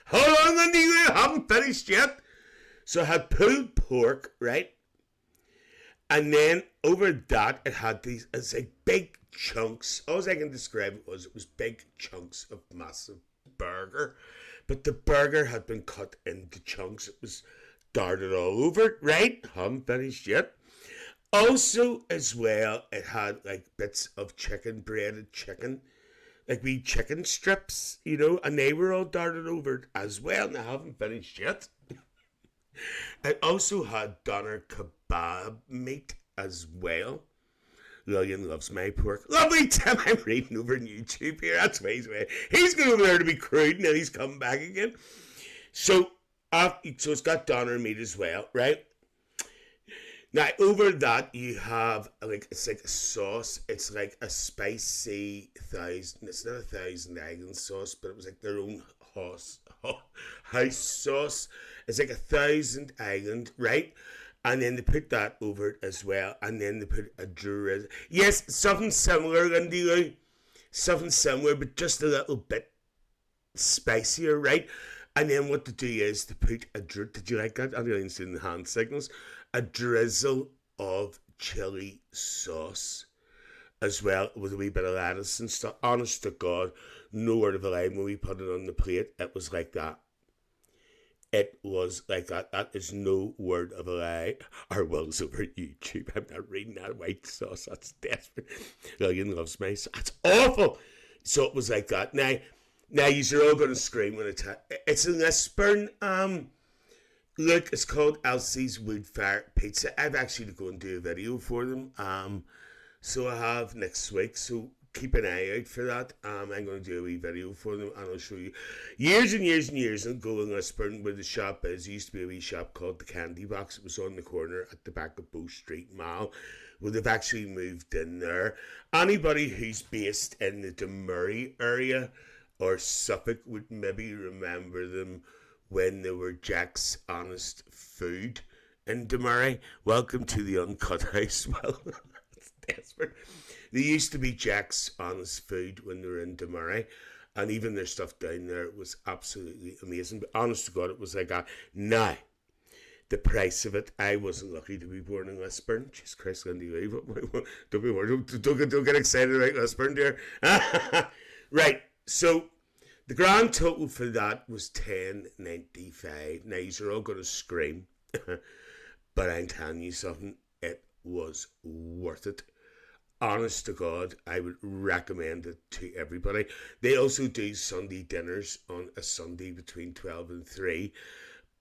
Hold on, Andy, I haven't finished yet. So I had pulled pork, right? And then over that, it had these, it's like big chunks. All I can describe it was big chunks of massive burger. But the burger had been cut into chunks. It was darted all over, right? Haven't finished yet. Also, as well, it had like bits of chicken, breaded chicken, like wee chicken strips, you know, and they were all darted over as well, and I haven't finished yet. It also had doner kebab meat as well. Lillian loves my pork. Lovely Tim, I'm reading over on YouTube here. That's why he's going over there to be crude, and then he's coming back again. So it's got doner meat as well, right? Now, over that, you have, like, it's like a sauce. It's like a spicy it's not a Thousand Island sauce, but it was like their own house sauce. It's like a Thousand Island, right? And then they put that over it as well. And then they put a drizzle. Yes, something similar, Lindy. Something similar, but just a little bit spicier, right? And then what to do is to put did you like that? I'm really interested in the hand signals. A drizzle of chili sauce as well with a wee bit of lettuce and stuff. Honest to God, no word of a lie. When we put it on the plate, it was like that. It was like that. That is no word of a lie. Our Will's over YouTube. I'm not reading that white sauce. That's desperate. Lillian loves my sauce. That's awful. So it was like that. Now you're all going to scream when it's in Lisburn. Look, it's called Elsie's Wood Fire Pizza. I've actually to go and do a video for them. So I have next week. So keep an eye out for that. I'm going to do a wee video for them, and I'll show you. Years and years and years ago in Lisburn, where the shop is, there used to be a wee shop called the Candy Box. It was on the corner at the back of Bow Street Mall. Well, they've actually moved in there. Anybody who's based in the Demurray area or Suffolk would maybe remember them when they were Jack's Honest Food in Demurray. Welcome to the Uncut House. Well, it's desperate. They used to be Jack's Honest Food when they were in Demurray, and even their stuff down there was absolutely amazing. But honest to God, it was like that. Now, the price of it, I wasn't lucky to be born in Lisburn. Jesus Christ, Lindy Lee. Don't be worried. Don't get excited about Lisburn, dear. Right, so the grand total for that was $10.95. Now, you're all going to scream, but I'm telling you something, it was worth it. Honest to God, I would recommend it to everybody. They also do Sunday dinners on a Sunday between 12 and 3.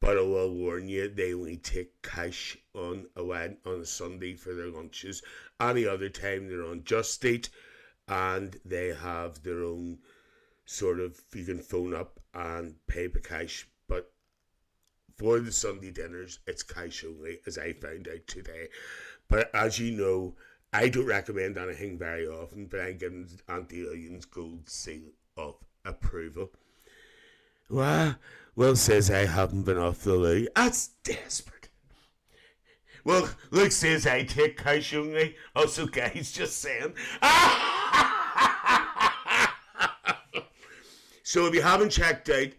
But I will warn you, they only take cash on a Sunday for their lunches. Any other time they're on Just Eat, and they have their own sort of, you can phone up and pay by cash. But for the Sunday dinners, it's cash only, as I found out today. But as you know, I don't recommend anything very often, but I'm giving Aunty Lillian's gold seal of approval. Well, says I haven't been off the loo. That's desperate. Well, Luke says I take cash only. Also, guys, just saying. So if you haven't checked out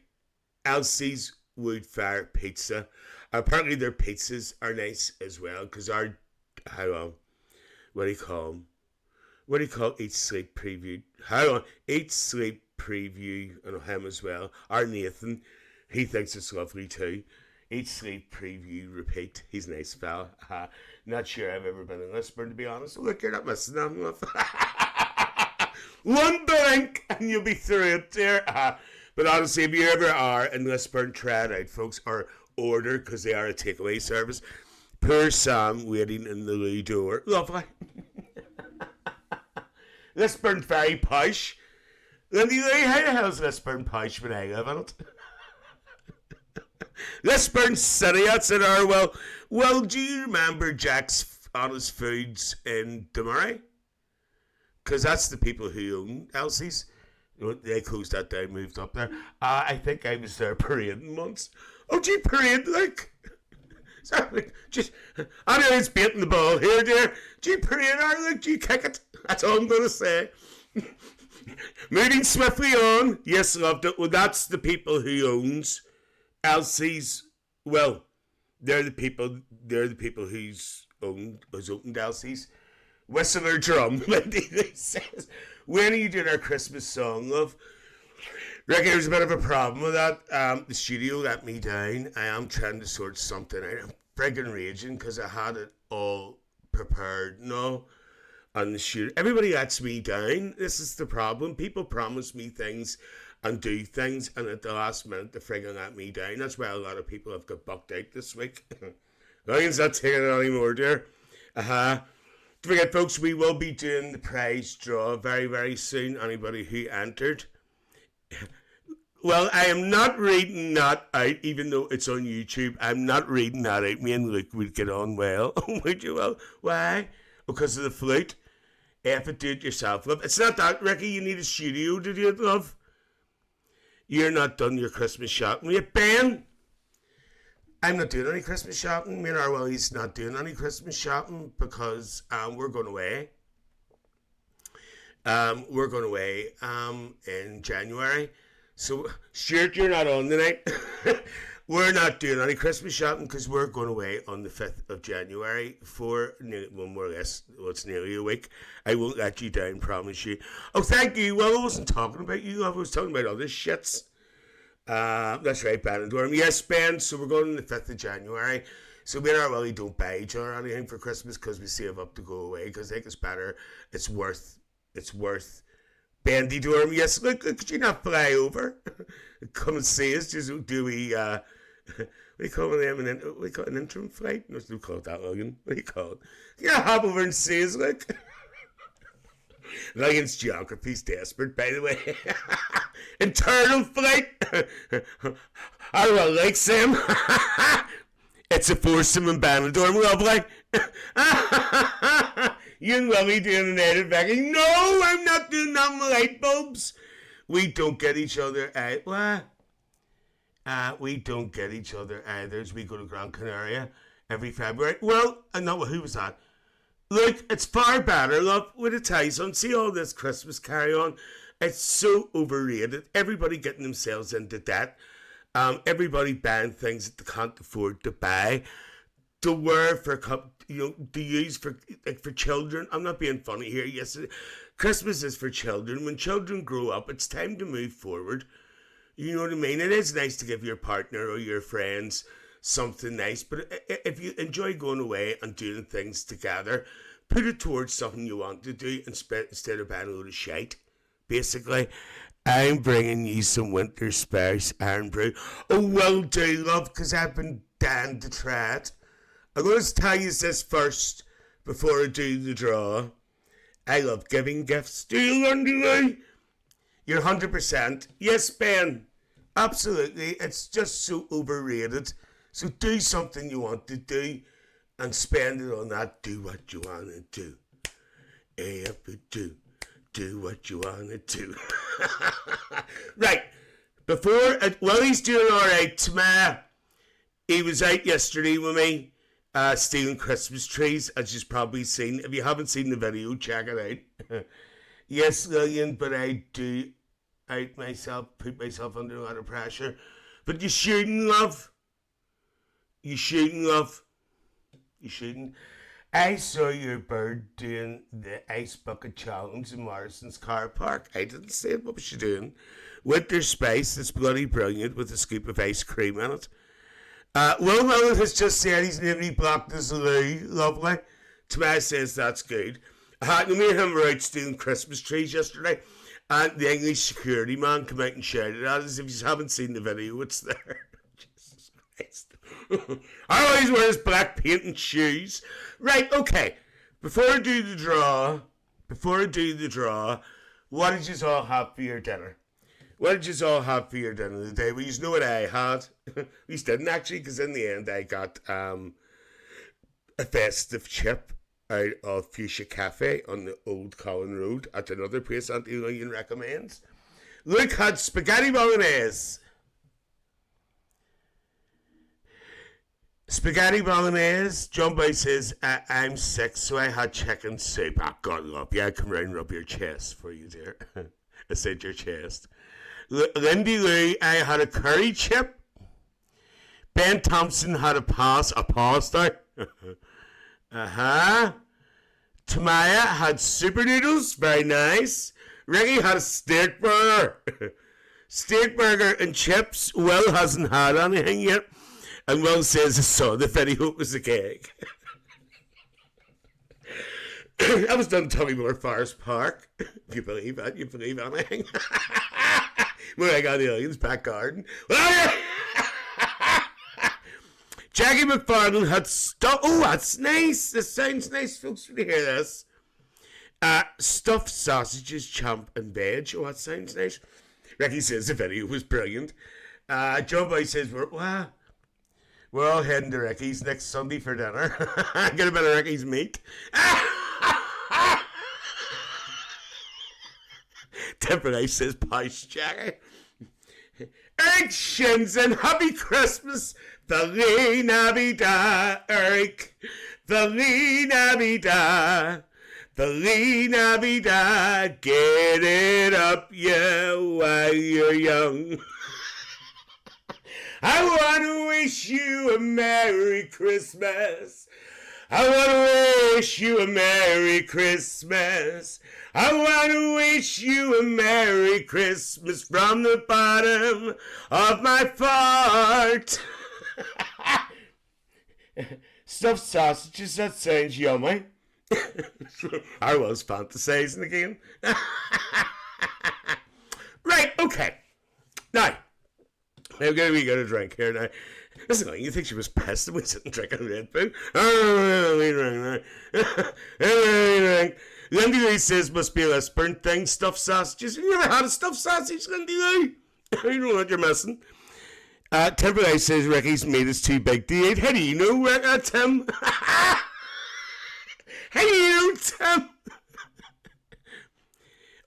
Elsie's Wood Fire Pizza, apparently their pizzas are nice as well, because our, what do you call them? What do you call Eat Sleep Preview? Eat Sleep Preview, and him as well. Our Nathan, he thinks it's lovely too. Eat Sleep Preview Repeat. He's a nice fella. Not sure I've ever been in Lisburn, to be honest. Look, you're not missing nothing. One blink and you'll be through it there. But honestly, if you ever are in Lisburn, try it out, folks, or order, because they are a takeaway service. Poor Sam waiting in the loo door. Lovely. Lisburn very posh. Lindy Lee, how the hell's Lisburn posh when I live in it? Lisburn City, that's it. Well, do you remember Jack's Honest Foods in Demurray? Because that's the people who own Elsie's. They closed that down, moved up there. I think I was there parading once. Oh, do you parade, like? Sorry, just, I know it's beating the ball here, dear. Do you parade, Ireland? Do you kick it? That's all I'm going to say. Moving swiftly on. Yes, loved it. Well, that's the people who owns Elsie's. Well, they're the people who's opened Elsie's. Whistle or drum, Lindy says. When are you doing our Christmas song, love? Ricky, there's a bit of a problem with that. The studio let me down. I am trying to sort something out. I'm friggin' raging because I had it all prepared. No, on the studio. Everybody lets me down. This is the problem. People promise me things and do things, and at the last minute, they friggin' let me down. That's why a lot of people have got bucked out this week. Lillian's not taking it anymore, dear. Don't forget, folks, we will be doing the prize draw very, very soon. Anybody who entered. Well, I am not reading that out, even though it's on YouTube. I'm not reading that out. Me and Luke would get on well. Would you? Well, why? Because of the flute. If it, do it yourself, love. It's not that, Ricky. You need a studio to do it, love. You're not done your Christmas shopping yet, Ben. I'm not doing any Christmas shopping. Me and Arwellie's not doing any Christmas shopping because we're going away. We're going away in January. So, Stuart, you're not on tonight. We're not doing any Christmas shopping because we're going away on the 5th of January for more or less, well, it's nearly a week. I won't let you down, promise you. Oh, thank you. Well, I wasn't talking about you. I was talking about other shits. That's right, Benidorm. Yes, Ben, so we're going on the 5th of January. So we don't really don't buy each other anything for Christmas because we save up to go away because I think it's better. It's worth Benidorm. Yes, look, could you not fly over? Come and see us. Just do we, what do you call it? We call it an interim flight? No, we call it that, Logan. What do you call it? You hop over and see us, look. Logan's geography's desperate, by the way. Internal flight. I don't like Sam. It's a foursome in Benidorm, lovely. You and Willie doing an edit back. No, I'm not doing that with light bulbs. We don't get each other either. We don't get each other either as we go to Gran Canaria every February. Well, I know who was that. Look, it's far better, love, with a tie on. See all this Christmas carry on. It's so overrated. Everybody getting themselves into debt. Everybody buying things that they can't afford to buy. To wear for, to use for children. I'm not being funny here. Yes, Christmas is for children. When children grow up, it's time to move forward. You know what I mean? It is nice to give your partner or your friends something nice, but if you enjoy going away and doing things together, put it towards something you want to do instead of buying a load of shite. Basically, I'm bringing you some winter spice iron brew. Oh, well do, love, because I've been dying to try it. I'm going to tell you this first before I do the draw. I love giving gifts. Do you, Aunty? You're 100%. Yes, Ben. Absolutely. It's just so overrated. So do something you want to do and spend it on that. Do what you want to do. Do what you want to do. Right. Well, he's doing all right. He was out yesterday with me stealing Christmas trees, as you've probably seen. If you haven't seen the video, check it out. Yes, Lillian, but I do put myself under a lot of pressure. But you shouldn't, love. You shouldn't, love. You shouldn't. I saw your bird doing the ice bucket challenge in Morrison's car park. I didn't see it. What was she doing? Winter spice, it's bloody brilliant with a scoop of ice cream in it. Will Millen has just said he's nearly blocked his loo. Lovely. Tomas says that's good. Me and him were out stealing Christmas trees yesterday, and the English security man came out and shouted at us. If you haven't seen the video, it's there. Jesus Christ. I always wear his black paint and shoes. Right, okay. Before I do the draw, what did you all have for your dinner? What did you all have for your dinner today? Well, you know what I had. We didn't actually, because in the end I got a festive chip out of Fuchsia Cafe on the Old Colin Road at another place Aunty Lillian recommends. Luke had spaghetti bolognese. Spaghetti bolognese. John Boy says, I'm sick, so I had chicken soup. Oh, God love you. I come round and rub your chest for you, dear. I said your chest. Lindy Lou, I had a curry chip. Ben Thompson had a pasta. Tamaya had super noodles. Very nice. Ricky had a steak burger. Steak burger and chips. Will hasn't had anything yet. And Will says I saw the video, it was a cake. I was done Tommymore Forest Park. If you believe that, you believe anything. Where I got the aliens back garden. Jackie McFarlane had stuffed. Oh, that's nice. This sounds nice, folks, when you hear this. Stuffed sausages, champ, and veg. Oh, that sounds nice. Ricky says the video was brilliant. Joe Boy says we're all heading to Ricky's next Sunday for dinner. Get a bit of Ricky's meat. Temperate says Posh Jackie. Eric Shinzen, happy Christmas. Feliz Navidad, Eric. Feliz Navidad. Feliz Navidad. Get it up, yeah, while you're young. I want to wish you a Merry Christmas. I want to wish you a Merry Christmas. I want to wish you a Merry Christmas from the bottom of my fart. Stuffed sausages, that sounds yummy. I was fantasizing again. Right, okay. Now, we got a drink here now. Listen, you think she was pissed and we sitting drinking Red Bull? Lindy Lee says must be a Lisburn thing, stuffed sausages. You never had a stuffed sausage, Lindy Lee? You know what you're missing. Timberlake says Ricky's meat is too big to eat. How do you know, Tim? How do you know, Tim?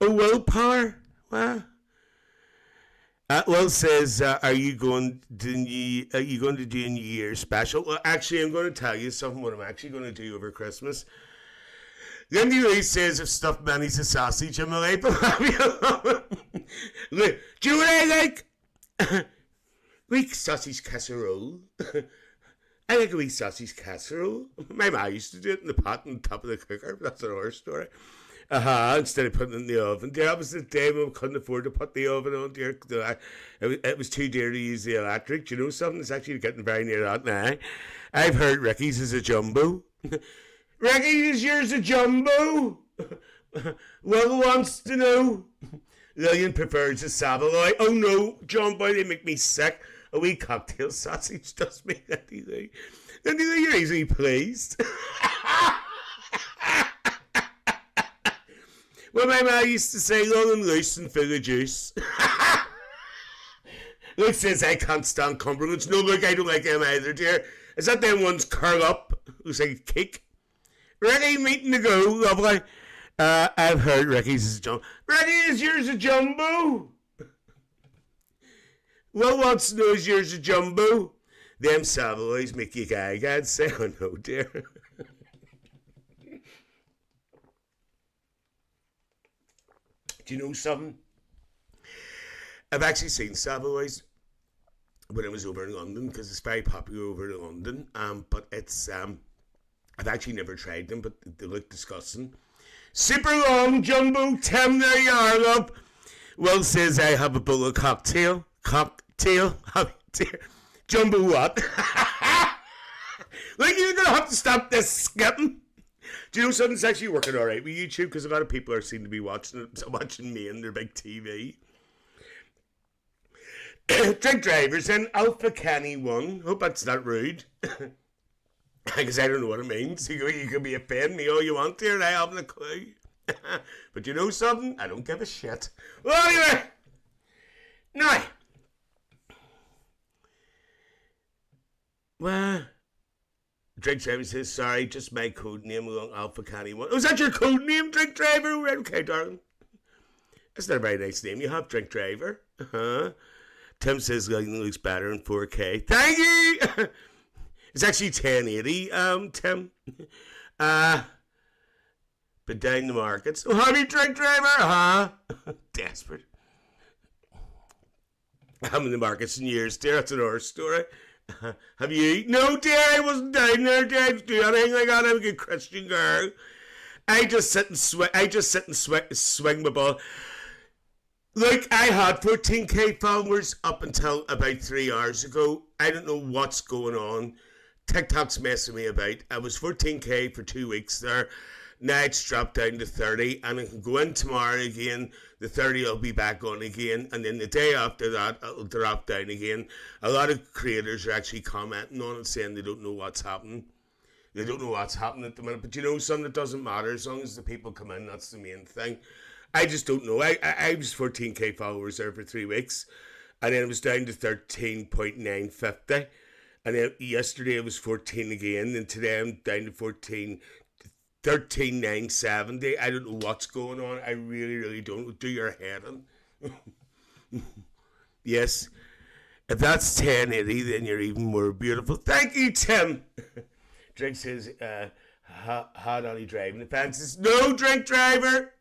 A willpower? Well, Will says, are you going to do a New Year's special? Well, actually, I'm going to tell you something. What I'm actually going to do over Christmas. Lindy Lee says, if stuffed Manny's a sausage, I'm alive. Look, do you know what I like? Weak sausage casserole. I like a wee sausage casserole. My ma used to do it in the pot on top of the cooker. But that's another story. Instead of putting it in the oven. That was the day when we couldn't afford to put the oven on, dear. It was too dear to use the electric. Do you know something? It's actually getting very near that now. I've heard Ricky's is a jumbo. Ricky, is yours a jumbo? Will wants to know. Lillian prefers a Savoy. Oh no, John Boy, they make me sick. A wee cocktail sausage does me anything. Anything you're easily pleased. Well, my ma used to say, long and loose and full of juice. Luke says, I can't stand Cumberlands. No, look, I don't like them either, dear. Is that them ones curl up? Looks like a cake. Ricky, meeting to go, lovely. I've heard Ricky's is a jumbo. Ricky, is yours a jumbo? Well, wants to know, is yours a jumbo? Them Savoys make you gag, I'd say. Oh, no, dear. Do you know something? I've actually seen Savoys when I was over in London, because it's very popular over in London. But it's I've actually never tried them, but they look disgusting. Super long jumbo Tim, there you are, love. Will says I have a bowl of cocktail. Jumbo what? Like, you're gonna have to stop this skipping. Do you know something's actually working all right with YouTube? Because a lot of people seem to be watching me on their big TV. Drink drivers in Alpha Canny 1. Hope that's not rude. Because I don't know what it means. You can be offending me all you want here, and I haven't a clue. But you know something? I don't give a shit. Well, anyway. Now. Well. Drink Driver says, sorry, just my code name along Alpha Canny 1. Oh, is that your code name, Drink Driver? Right, okay, darling. That's not a very nice name. You have Drink Driver. Tim says, looks better in 4K. Thank you! It's actually 1080, Tim. But down the markets. Oh, have you Drink Driver? Desperate. I'm in the markets in years, dear. That's another story. Have you? No, dear, I wasn't down there, dear. I didn't do anything like that. I'm a good Christian girl. I just sit and swing my ball. Look, I had 14k followers up until about 3 hours ago. I don't know what's going on. TikTok's messing me about. I was 14k for 2 weeks there. Now it's dropped down to 30, and I can go in tomorrow again. The 30 will be back on again, and then the day after that, it'll drop down again. A lot of creators are actually commenting on it, saying they don't know what's happening. They don't know what's happening at the minute. But you know something, it doesn't matter. As long as the people come in, that's the main thing. I just don't know. I was 14k followers there for 3 weeks, and then it was down to 13.950. And then yesterday it was 14 again, and today I'm down to 13,970. I don't know what's going on. I really, really don't. Do your head in. Yes. If that's 1080, then you're even more beautiful. Thank you, Tim. Drink says, hot Ollie driving the fences. No, Drink Driver.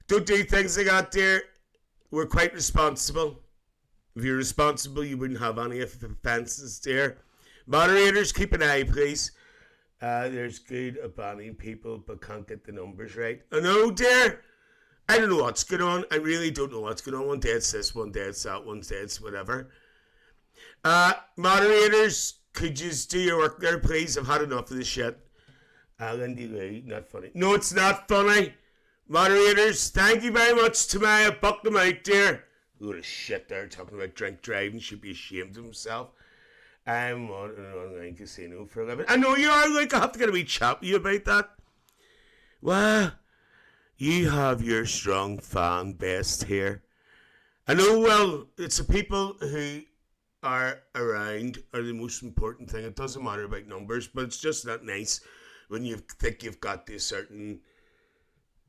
Don't do things like that, dear. We're quite responsible. If you're responsible, you wouldn't have any offences, dear. Moderators, keep an eye, please. There's good at banning people, but can't get the numbers right. I know, dear. I don't know what's going on. I really don't know what's going on. One day it's this, one day it's that, one day it's whatever. Moderators, could you just do your work there, please? I've had enough of this shit. Lindy Lee, not funny. No, it's not funny. Moderators, thank you very much, Tamaya. Buck them out, dear. Load of shit there talking about drink driving. Should be ashamed of himself. I'm on an online casino for a living. I know you are, like, I have to get a wee chat with you about that. Well, you have your strong fan base here. I know, well, it's the people who are around are the most important thing. It doesn't matter about numbers, but it's just not nice when you think you've got this certain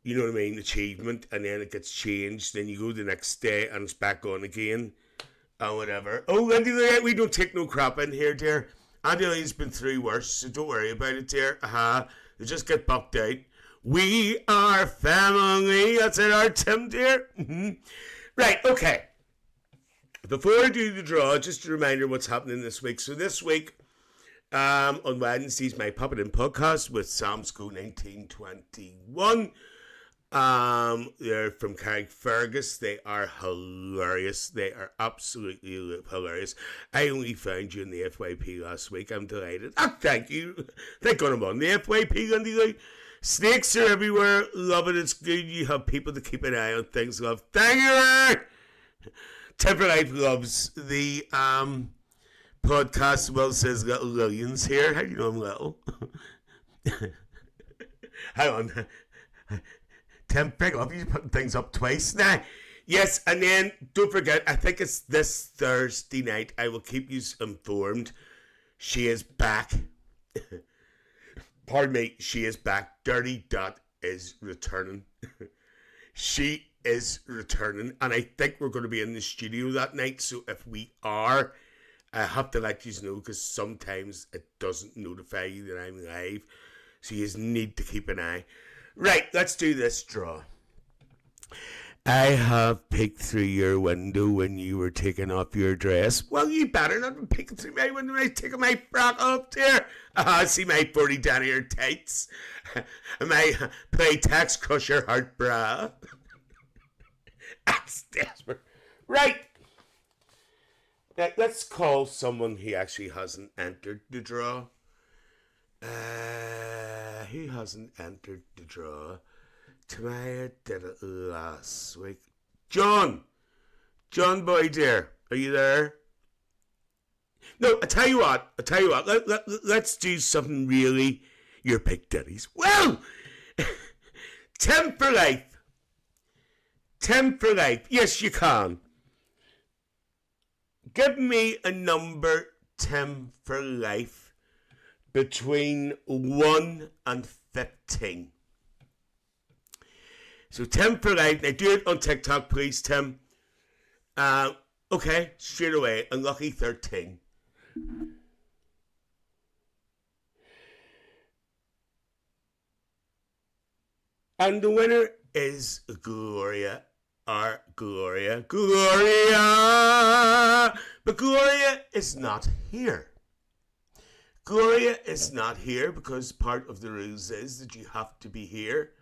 you know what I mean, achievement, and then it gets changed, then you go the next day and it's back on again, or whatever. Oh, Aunty Lillian, we don't take no crap in here, dear. Aunty Lillian's been through worse, so don't worry about it, dear. They just get bucked out. We are family. That's it, our Tim, dear. Right, okay. Before I do the draw, just a reminder what's happening this week. So this week, on Wednesdays, my Pop It In podcast with Sam School 1921. They're from Carrickfergus. They are hilarious. They are absolutely hilarious. I only found you in the FYP last week. I'm delighted. Thank you. Thank God I'm on the FYP, Aunty. Snakes are everywhere. Love it. It's good. You have people to keep an eye on things. Love. Thank you. Temper Life loves the podcast. Will says Little Lillian's here. How do you know I'm little? Hang on. Tim, pick up. You're putting things up twice now. Yes, and then don't forget, I think it's this Thursday night. I will keep you informed. She is back. Pardon me, she is back. Dirty Dot is returning. She is returning, and I think we're going to be in the studio that night. So if we are, I have to let you know, because sometimes it doesn't notify you that I'm live. So you need to keep an eye. Right, let's do this draw. I have peeked through your window when you were taking off your dress. Well, you better not be peeking through my window when I was taking my frock off there. See my 40 denier tights. My Playtex Crusher Heart bra. That's desperate. Right. Now, let's call someone who actually hasn't entered the draw. Who hasn't entered the draw? Tamaya did it last week. John boy dear, are you there? No, I tell you what. Let's do something really. Your big daddies. Well, Tim for life. Yes, you can. Give me a number, Tim for life, between 1 and 15. So Tim for life. Now do it on TikTok, please, Tim. Okay, straight away. Unlucky 13. And the winner is Gloria. Gloria. But Gloria is not here. Gloria is not here because part of the rules is that you have to be here.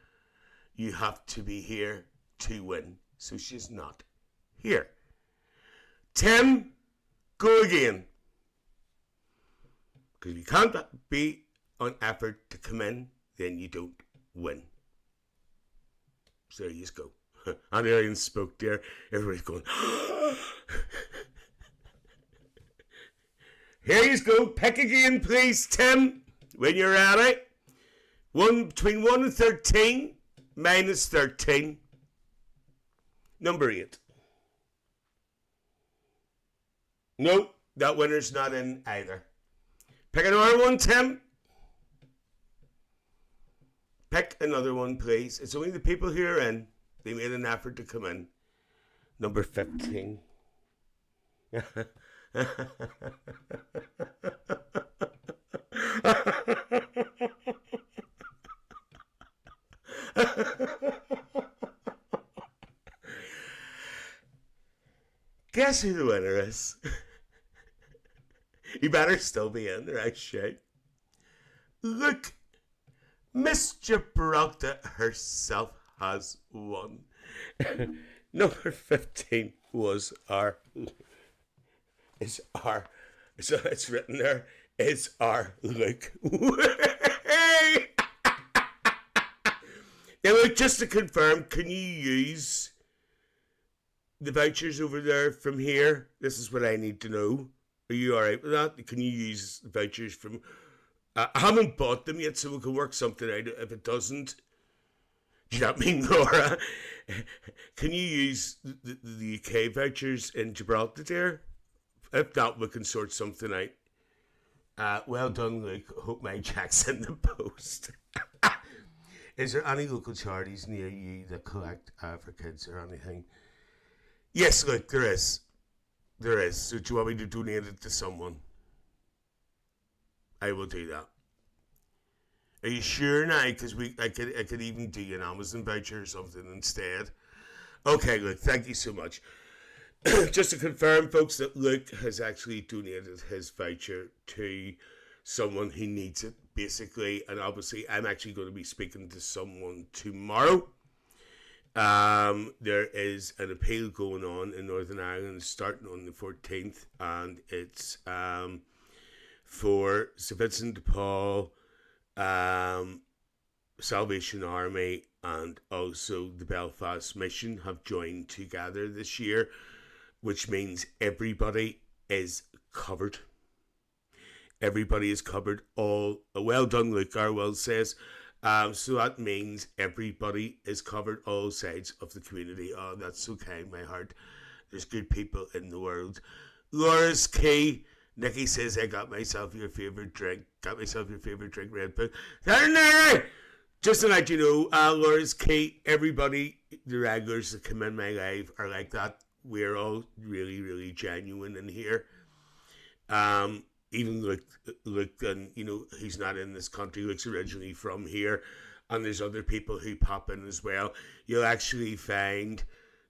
You have to be here to win. So she's not here. Tim, go again. Because if you can't be on effort to come in, then you don't win. So there you go. Aunty Lillian spoke there. Everybody's going, Here you go. Pick again, please, Tim. When you're ready. Between 1 and 13. Minus 13. Number 8. Nope. That winner's not in either. Pick another one, Tim. Pick another one, please. It's only the people who are in. They made an effort to come in. Number 15. Guess who the winner is? You better still be in, right? Shit. Look, Miss Gibraltar herself has won. Number 15 was so it's written there, is our Luke. Now, look, just to confirm, can you use the vouchers over there from here? This is what I need to know. Are you alright with that? Can you use the vouchers from... I haven't bought them yet, so we can work something out. If it doesn't... Do you not mean, Laura? Can you use the UK vouchers in Gibraltar there? If not, we can sort something out. Well done, Luke. Hope my check's in the post. Is there any local charities near you that collect for kids or anything? Yes, look, there is. There is. So do you want me to donate it to someone? I will do that. Are you sure now? Because I could even do an Amazon voucher or something instead. Okay, look, thank you so much. Just to confirm, folks, that Luke has actually donated his voucher to someone who needs it, basically. And obviously, I'm actually going to be speaking to someone tomorrow. There is an appeal going on in Northern Ireland starting on the 14th, and it's for St. Vincent de Paul, Salvation Army, and also the Belfast Mission have joined together this year, which means everybody is covered. Everybody is covered. All well done, Luke Garwell says. So that means everybody is covered, all sides of the community. Oh, that's so kind, my heart. There's good people in the world. Laura's Key. Nikki says, I got myself your favourite drink. Got myself your favourite drink, Red Bull. Just to let you know, Laura's Key, everybody, the regulars that come in my life are like that. We're all really, really genuine in here. Even Luke, and you know, he's not in this country. Luke's originally from here, and there's other people who pop in as well. You'll actually find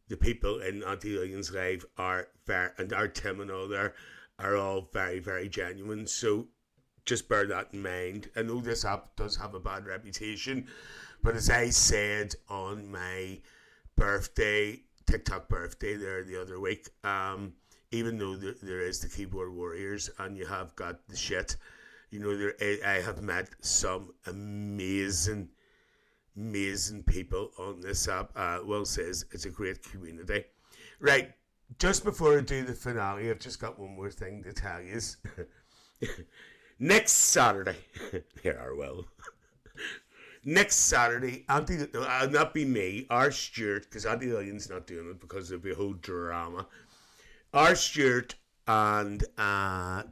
the people in Aunty Lillian's life are very, and our Tim and all there are all very, very genuine. So just bear that in mind. I know this app does have a bad reputation, but as I said on my birthday, TikTok birthday there the other week, even though there is the keyboard warriors and you have got the shit, you know, I have met some amazing people on this app. Will says it's a great community. Right, just before I do the finale, I've just got one more thing to tell you. Next Saturday, here are Will. Next Saturday, not be me, our Stuart, because Aunty Lillian's not doing it because there'll be a whole drama. Our Stuart and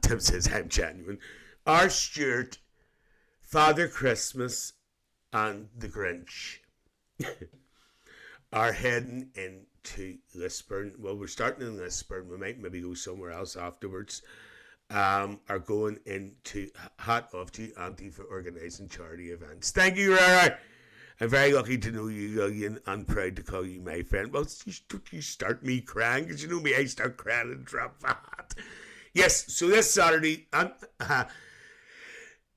Tim says I'm genuine. Our Stuart, Father Christmas, and the Grinch are heading into Lisburn. Well, we're starting in Lisburn. We might maybe go somewhere else afterwards. Are going into hat off to Auntie for organising charity events. Thank you, Rara. I'm very lucky to know you, Lillian, and proud to call you my friend. Well, you start me crying, because you know me, I start crying and drop a hat. Yes, so this Saturday,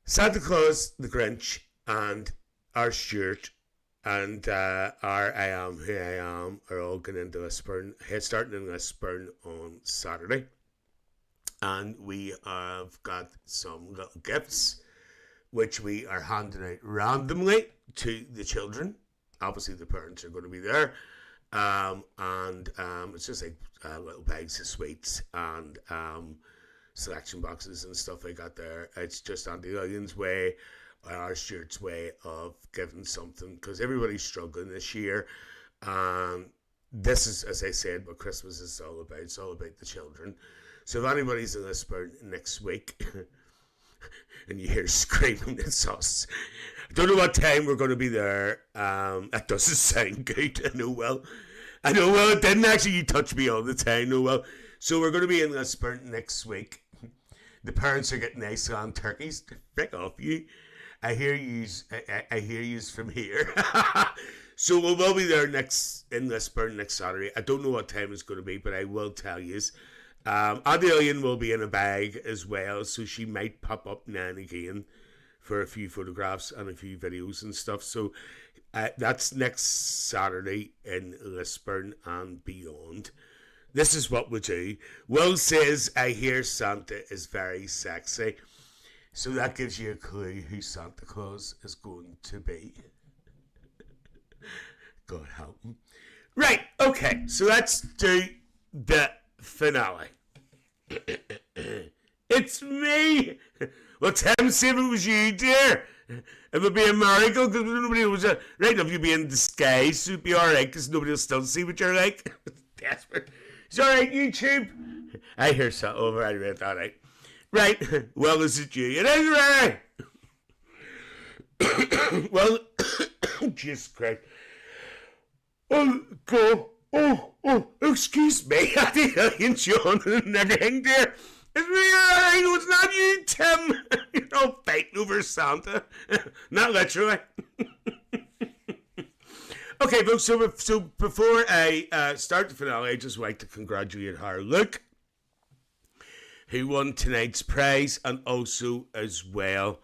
Santa Claus, the Grinch, and our Stuart, and our I Am Who I Am are all going into Lisburn, starting in Lisburn on Saturday. And we have got some little gifts, which we are handing out randomly to the children. Obviously, the parents are going to be there. It's just like little bags of sweets and selection boxes and stuff like that there. It's just Aunty Lillian's way, our Stuart's way of giving something, because everybody's struggling this year. This is, as I said, what Christmas is all about. It's all about the children. So if anybody's in Lisburn next week and you hear screaming, it's us. I don't know what time we're going to be there. That doesn't sound good. I know, well, it didn't actually touch me all the time. No, well. So we're going to be in Lisburn next week. The parents are getting nice long turkeys. Frick off you. I hear yous from here. So we will be there in Lisburn next Saturday. I don't know what time it's going to be, but I will tell yous. Aunty Lillian will be in a bag as well, so she might pop up now and again for a few photographs and a few videos and stuff. So that's next Saturday in Lisburn and beyond. This is what we do. Will says, I hear Santa is very sexy. So that gives you a clue who Santa Claus is going to be. God help him. Right, okay, so let's do the finale. It's me. Well, Tim, see if it was you, dear. It would be a miracle, because nobody was right. If you be in disguise, it'd be alright, because nobody will still see what you're like. Desperate. It's alright, YouTube. I hear so over. I read that right. Right. Well, is it you? It is right. Well, Jesus Christ. Oh, God. Oh, excuse me. Aunty Lillian, John, and everything, dear. It's me, I know it's not you, Tim. You're all fighting over Santa. Not literally. Okay, folks, so before I start the finale, I'd just like to congratulate her, Luke, who won tonight's prize, and also, as well,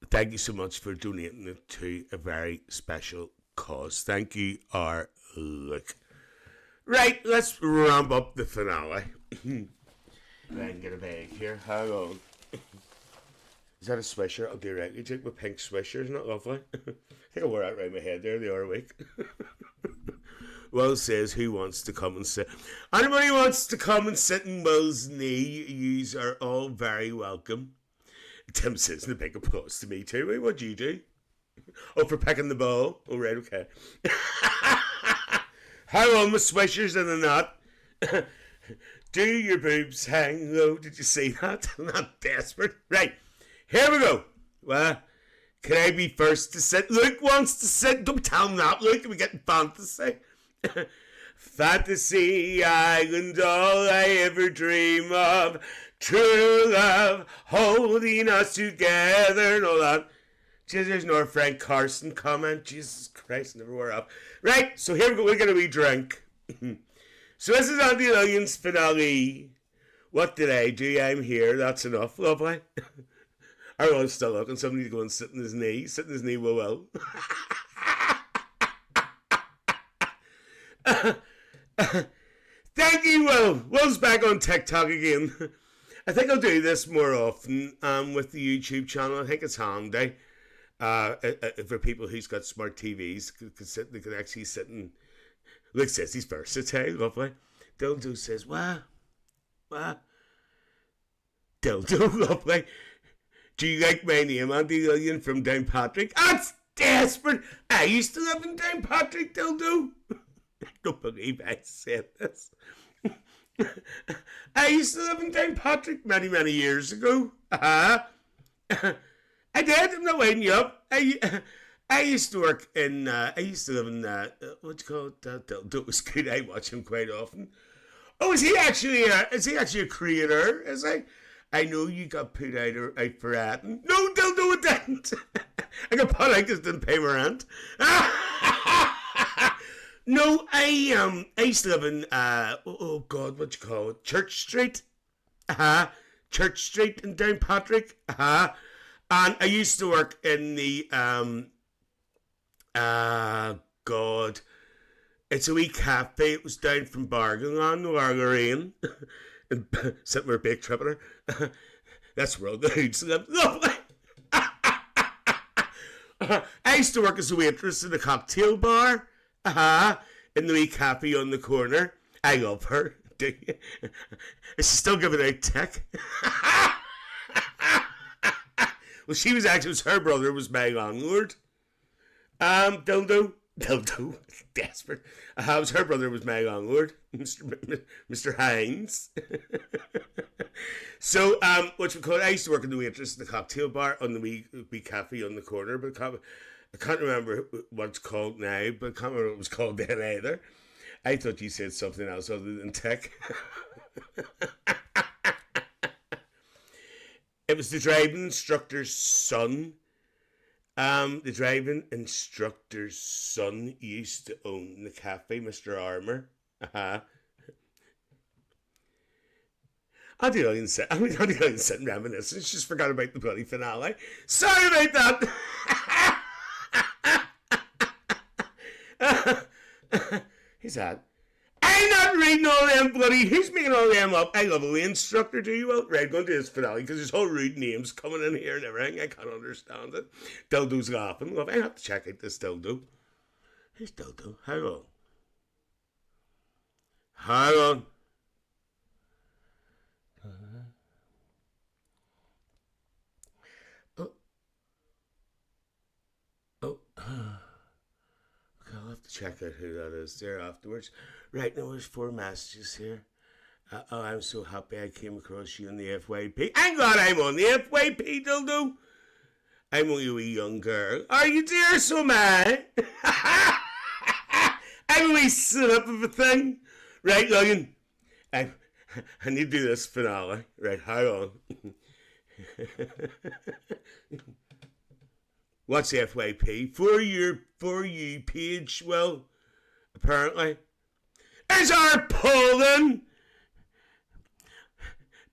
thank you so much for donating it to a very special cause. Thank you, our Luke. Right, let's ramp up the finale. I can get a bag here. Hang on. Is that a swisher? I'll do right. You take my pink swisher. Isn't that lovely? I think I wore that around my head there the other week. Will says, who wants to come and sit? Anybody who wants to come and sit in Will's knee, yous are all very welcome. Tim says, the big applause to me too. What'd you do? Oh, for picking the ball? Oh, right, okay. How on my swishers in the knot? Do your boobs hang low? Did you see that? I'm not desperate. Right, here we go. Well, can I be first to sit? Luke wants to sit. Don't tell him that, Luke. We're getting fantasy. Fantasy Island, all I ever dream of. True love, holding us together and all that. Jesus, there's no Frank Carson comment. Jesus Christ, never wore up. Right, so here we go. We're going to wee drink. So this is Aunty Lillian's finale. What did I do? I'm here. That's enough. Lovely. I'm still looking. Somebody to go and sit in his knee. Sit in his knee, Will. Thank you, Will. Will's back on TikTok again. I think I'll do this more often with the YouTube channel. I think it's handy for people who's got smart TVs. They can actually sit and... Luke says he's versatile. Lovely. Dildo says, what? Dildo, lovely. Do you like my name, Aunty Lillian from Downpatrick? That's desperate. I used to live in Downpatrick, Dildo. I don't believe I said this. I used to live in Downpatrick many, many years ago. I did. I'm not winding you up. I used to work in, I used to live in, what do you call it? Dildo was good. I watch him quite often. Oh, is he actually a creator? Is he? I know you got put out for ratting. No, Dildo, it didn't. I got put out because it didn't pay my rent. No, I used to live in, oh God, what do you call it? Church Street. Church Street in Downpatrick. And I used to work in the, God, it's a wee cafe. It was down from Bargain, Lorraine. And sitting with a big tripper. That's where all the hoods live. Lovely. I used to work as a waitress in a cocktail bar. In the wee cafe on the corner. I love her. Is she still giving out tech? Well, she was actually, it was her brother was my landlord. Dildo, desperate. It was her brother was my landlord, Mr. Hines. So, what you call it? I used to work in the waitress in the cocktail bar on the wee cafe on the corner, but I can't remember what it's called now, but I can't remember what it was called then either. I thought you said something else other than tech. It was the driving instructor's son. The driving instructor's son used to own the cafe, Mr. Armour. Aunty Lillian sitting reminiscing. She just forgot about the bloody finale. Sorry about that. Who's that? I'm not reading all them bloody... Who's making all them up? I love a wee instructor, do you? Well, right, going to this finale, because there's whole rude names coming in here and everything. I can't understand it. Dildo's laughing. Well, I have to check out this Dildo. Who's Dildo? Hang on. Hang on. Okay, I'll have to check out who that is there afterwards. Right, now there's 4 messages here. Oh, I'm so happy I came across you on the FYP. I'm glad I'm on the FYP, Dildo. I'm only a wee young girl. Are you, dear? So am I. I'm a wee slip of a thing. Right, Lillian? I need to do this finale. Right, hang on. What's FYP? For you page, well, apparently. Is our polling?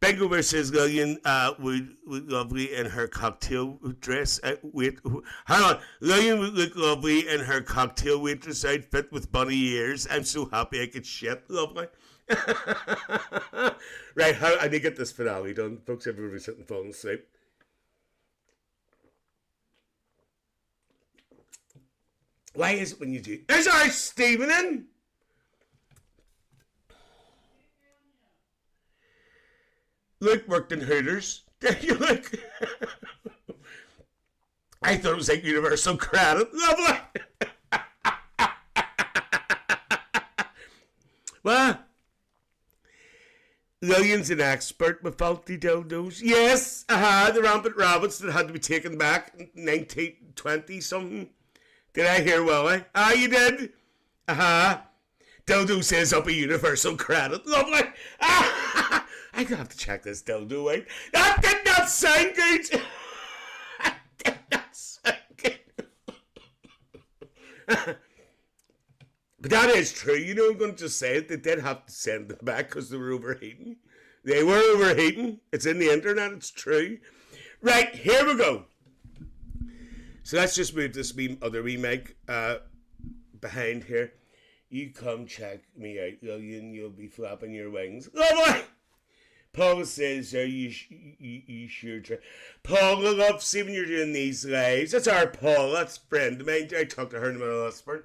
Bingo says Lillian would look lovely in her cocktail dress. Wait, hang on. Lillian would look lovely in her cocktail waitress outfit with bunny ears. I'm so happy I could shit. Lovely. Right, I need to get this finale done. Folks, everybody's sitting falling asleep. Why is it when you do? Is our Stephen in? Luke worked in Hooters. There you look. I thought it was like Universal Credit. Lovely. What? Lillian's an expert with faulty dildos. Yes, the rampant rabbits that had to be taken back in 1920 something. Did I hear Willie? You did? Dildo says up a Universal Credit. Lovely. I'm gonna have to check this dildo out. That did not sound good. That did not sound good. But that is true. You know, I'm going to just say it. They did have to send them back because they were overheating. They were overheating. It's in the internet. It's true. Right, here we go. So let's just move this other wee mic behind here. You come check me out, Lillian. You'll be flapping your wings. Lovely. Paul says, are you sure? Paul, I love seeing when you're doing these lives. That's our Paul. That's a friend of mine. I talked to her in the middle of Lisbon.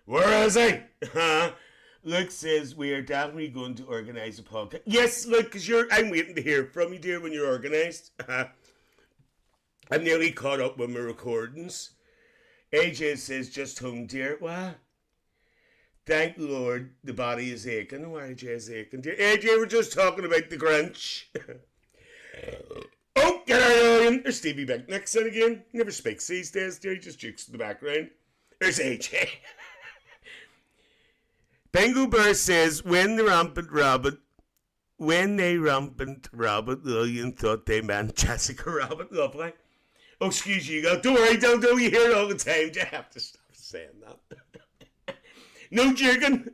Where is he? Luke says we are definitely going to organise a podcast. Yes, Luke, because I'm waiting to hear from you, dear, when you're organised. I'm nearly caught up with my recordings. AJ says just home, dear. What? Thank the Lord, the body is aching. Oh, AJ is aching, dear. AJ, we're just talking about the Grinch. Oh, get out of There's Stevie Beck next in again. He never speaks these days, dear. He just jukes in the background. There's AJ. Bingo Bear says, when they rampant rabbit, Lillian thought they meant Jessica Rabbit. Lovely. Oh, excuse you, don't worry, don't you hear it all the time. You have to stop saying that. No jigging.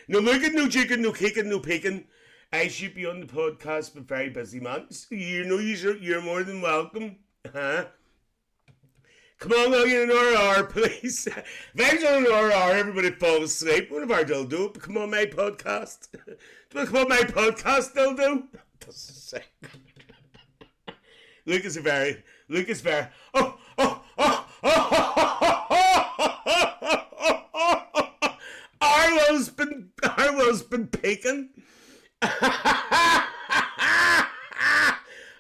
No looking, no jigging, no kicking, no picking. I should be on the podcast, but very busy, man. You know you're more than welcome. Come on, Lillian, an RR, please. If I was on an RR, everybody falls asleep. What if I do it? Come on my podcast. Do you want to come on my podcast, dildo? Doesn't say. Lucas very. Oh. Arwell's been peeking.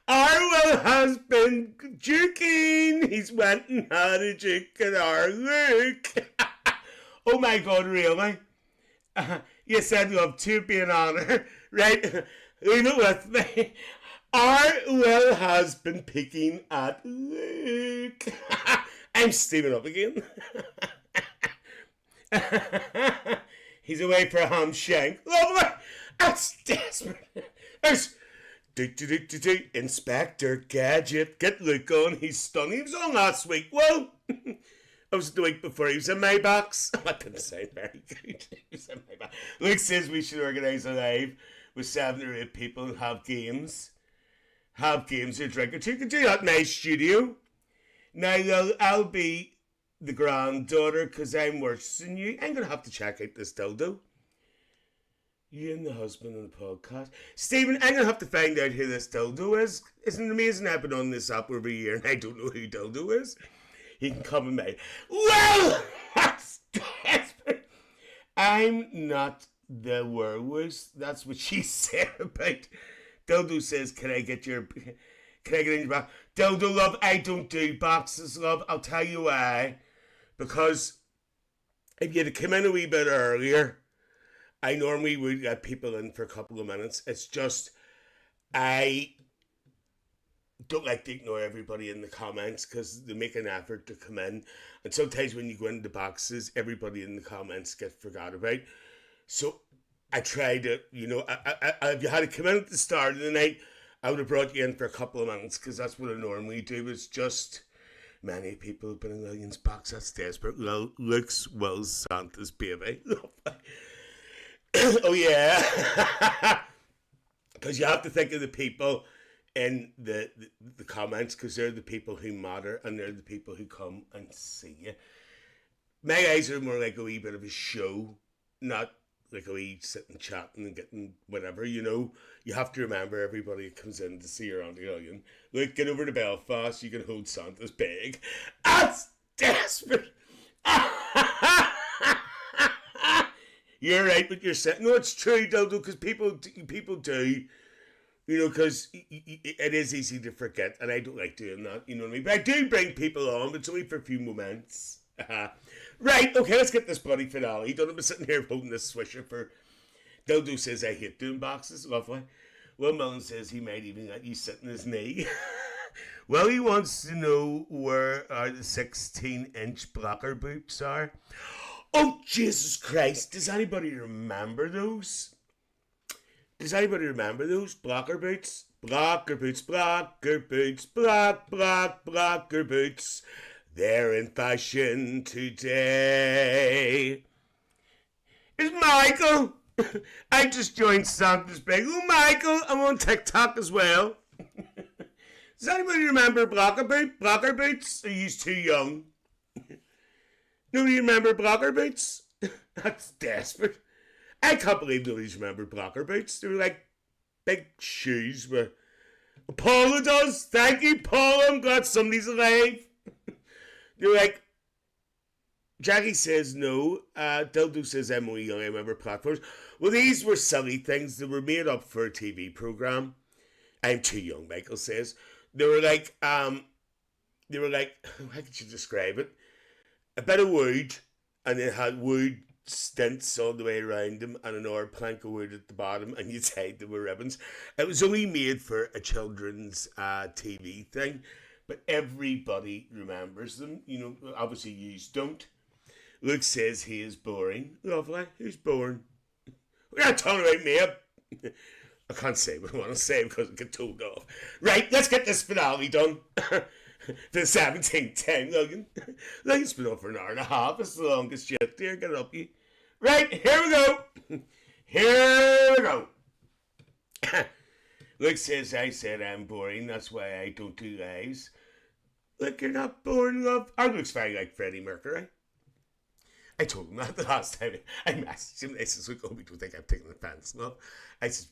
Arwell has been juking. He's went and had a juke at our Luke. Oh my God, really? Yes, I'd love to be an honour. Right? Leave it with me. Arwell has been picking at Luke. I'm steaming up again. He's away for a ham shank. Lovely. That's desperate. There's Inspector Gadget. Get Luke on. He's stung. He was on last week. Well, I was the week before. He was in my box. That didn't sound very good. He was in my box. Luke says we should organise a live with 7 or 8 people and have games. Have games or drink or two. You can do that in my studio. Now, I'll be the granddaughter because I'm worse than you. I'm going to have to check out this dildo. You and the husband on the podcast. Stephen, I'm going to have to find out who this dildo is. Isn't it amazing? I've been on this app over a year and I don't know who dildo is. He can come and make. Well, that's desperate. I'm not the werewolf. That's what she said about. Dildo says, can I get in your box? Dildo, love, I don't do boxes, love. I'll tell you why. Because if you'd come in a wee bit earlier, I normally would get people in for a couple of minutes. It's just, I don't like to ignore everybody in the comments because they make an effort to come in. And sometimes when you go into boxes, everybody in the comments get forgot about. So I try to, if you had to come in at the start of the night, I would have brought you in for a couple of minutes because that's what I normally do. It's just many people have been in Lillian's box. That's desperate. Looks Will's Santa's baby. Oh, yeah. Because you have to think of the people in the comments, because they're the people who matter and they're the people who come and see you. My eyes are more like a wee bit of a show, not like a wee sitting chatting and getting whatever, You have to remember everybody that comes in to see your Aunty Lillian. Look, get over to Belfast, you can hold Santa's bag. That's desperate. You're right, but you're saying, no, it's true, Dildo, because people do. Because it is easy to forget, and I don't like doing that, you know what I mean? But I do bring people on, but it's only for a few moments. Right, okay, let's get this bloody finale. Don't have been sitting here holding this swisher for... Dildo says I hate doing boxes, lovely. Will Millen says he might even let you sit in his knee. Well, he wants to know where the 16-inch blocker boots are. Oh, Jesus Christ, does anybody remember those? Does anybody remember those? Blocker boots? Blocker boots, blocker boots, blocker boots. They're in fashion today. It's Michael. I just joined Santa's bag. Oh, Michael, I'm on TikTok as well. Does anybody remember blocker boots? Are you too young? Nobody remember blocker boots? That's desperate. I can't believe nobody's remembered blocker boots. They were like big shoes with... Paula does. Thank you, Paula. I'm glad somebody's alive. They're like... Jackie says no. Dildo says I'm only young. I remember platforms. Well, these were silly things. They were made up for a TV program. I'm too young, Michael says. They were like... how could you describe it? A bit of wood, and it had wood stints all the way around them and another plank of wood at the bottom, and you tied them with ribbons. It was only made for a children's TV thing, but everybody remembers them. Obviously you don't. Luke says he is boring. Lovely. Who's boring? We're not talking about me. I can't say what I want to say because I get told off. Right, let's get this finale done. The 17th time, Logan. Logan's been on for an hour and a half. It's the longest yet. Dear, get it up, you. Right, here we go. Here we go. Luke says I said I'm boring. That's why I don't do lives. Look, you're not boring, love. Our Luke's very like Freddie Mercury. I told him that the last time I messaged him. I said, "Look, we don't think I'm taking offense, love." I said,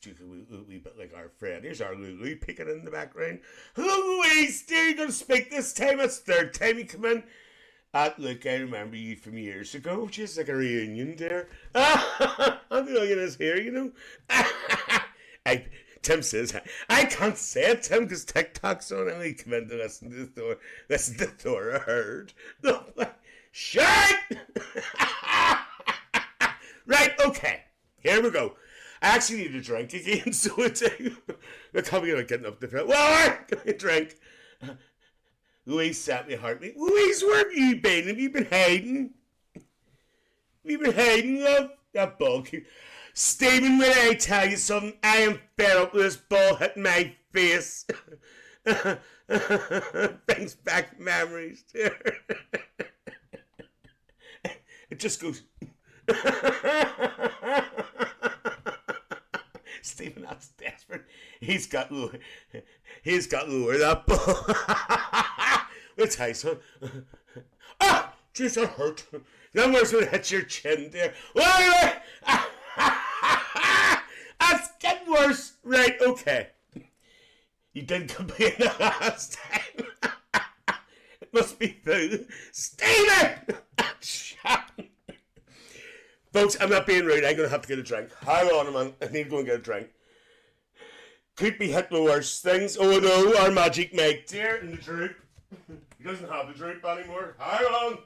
"We bit like our friend. Here's our Lulu peeking in the background. Hello, Louise. Dear, you gonna speak this time? It's third time you come in." Look, I remember you from years ago. Just like a reunion there. Aunty Lillian is here, Tim says, I can't say it, Tim, because TikTok's on. I only come in to listen to Thor. Heard. No, shut! Right, okay. Here we go. I actually need a drink again, so it's... Look how we're getting up the front. Well, a drink. Louise sat me a heartbeat. Louise, where have you been? Have you been hiding? Have you been hiding, love? That ball cute. Stephen, when I tell you something, I am fed up with this ball hitting my face. Brings back memories. It just goes... Stephen, that's desperate. He's got lower that ball. Let's tell you something. Ah! Jeez, that hurt. That was when it hit your chin there. Wait! That's getting worse. Right, okay. You did complain the last time. It must be through. Stephen! Folks, I'm not being rude. I'm going to have to get a drink. Hang on, man. I need to go and get a drink. Could be hit with worse things. Oh no, our magic Mike dear in the droop. He doesn't have the droop anymore. Hang on.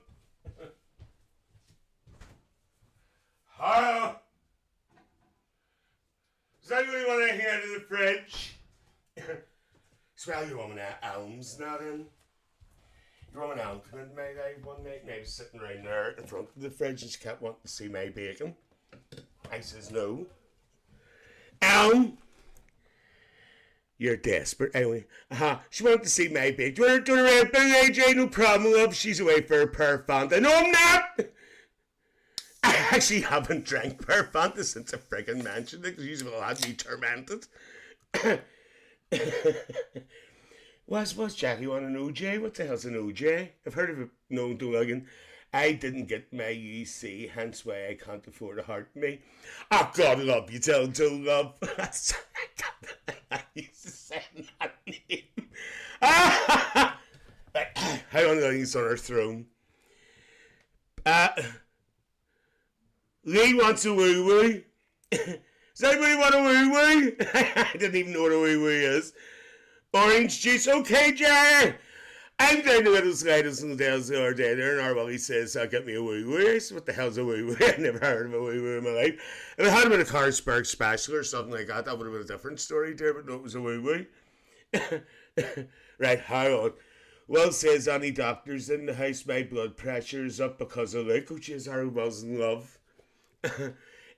Hang on. Does anybody want to hear to the fridge? Swell your woman Elm's not in. Your woman Elm came in my day one night and I was sitting around there in front of the fridge and she kept wanting to see my bacon. I says no. Elm, you're desperate. Anyway, she wanted to see my bacon. Do you want to turn around, AJ? No problem, love. She's away for a pear Fanta. No, I'm not. I actually haven't drank pear Fanta since I friggin' mentioned it because usually I'll have to be tormented. What's Jackie want an OJ? What the hell's an OJ? I've heard of it known to Lillian. I didn't get my UC, hence why I can't afford a heart me. Oh, God love you, tell love. I used to say that name. How long Lillian's on her throne? Lee wants a woo-woo. Does anybody want a woo-woo? I didn't even know what a woo-woo is. Orange juice. Okay, Jerry. I'm down to Little Sliders and the Dells the other day there, and our Willie says, get me a woo-woo. I said, what the hell's a woo-woo? I've never heard of a woo-woo in my life. If it had been a Carlsberg special or something like that, that would have been a different story there, but no, it was a woo-woo. Right, how on? Will says, any doctors in the house, my blood pressure's up because of Luke, which is how was in love.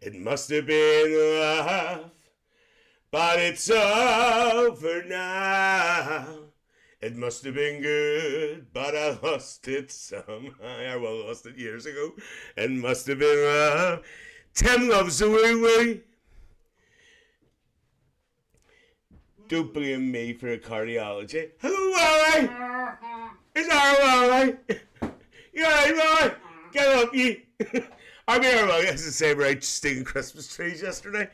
It must have been love, but it's over now. It must have been good, but I lost it somehow. I lost it years ago. It must have been love. Tim loves the woo-woo. Don't blame me for a cardiology. Hello, Wally. It's our Wally. You alright, Wally? Get up, you. I mean, our Wally has the same right stinging Christmas trees yesterday.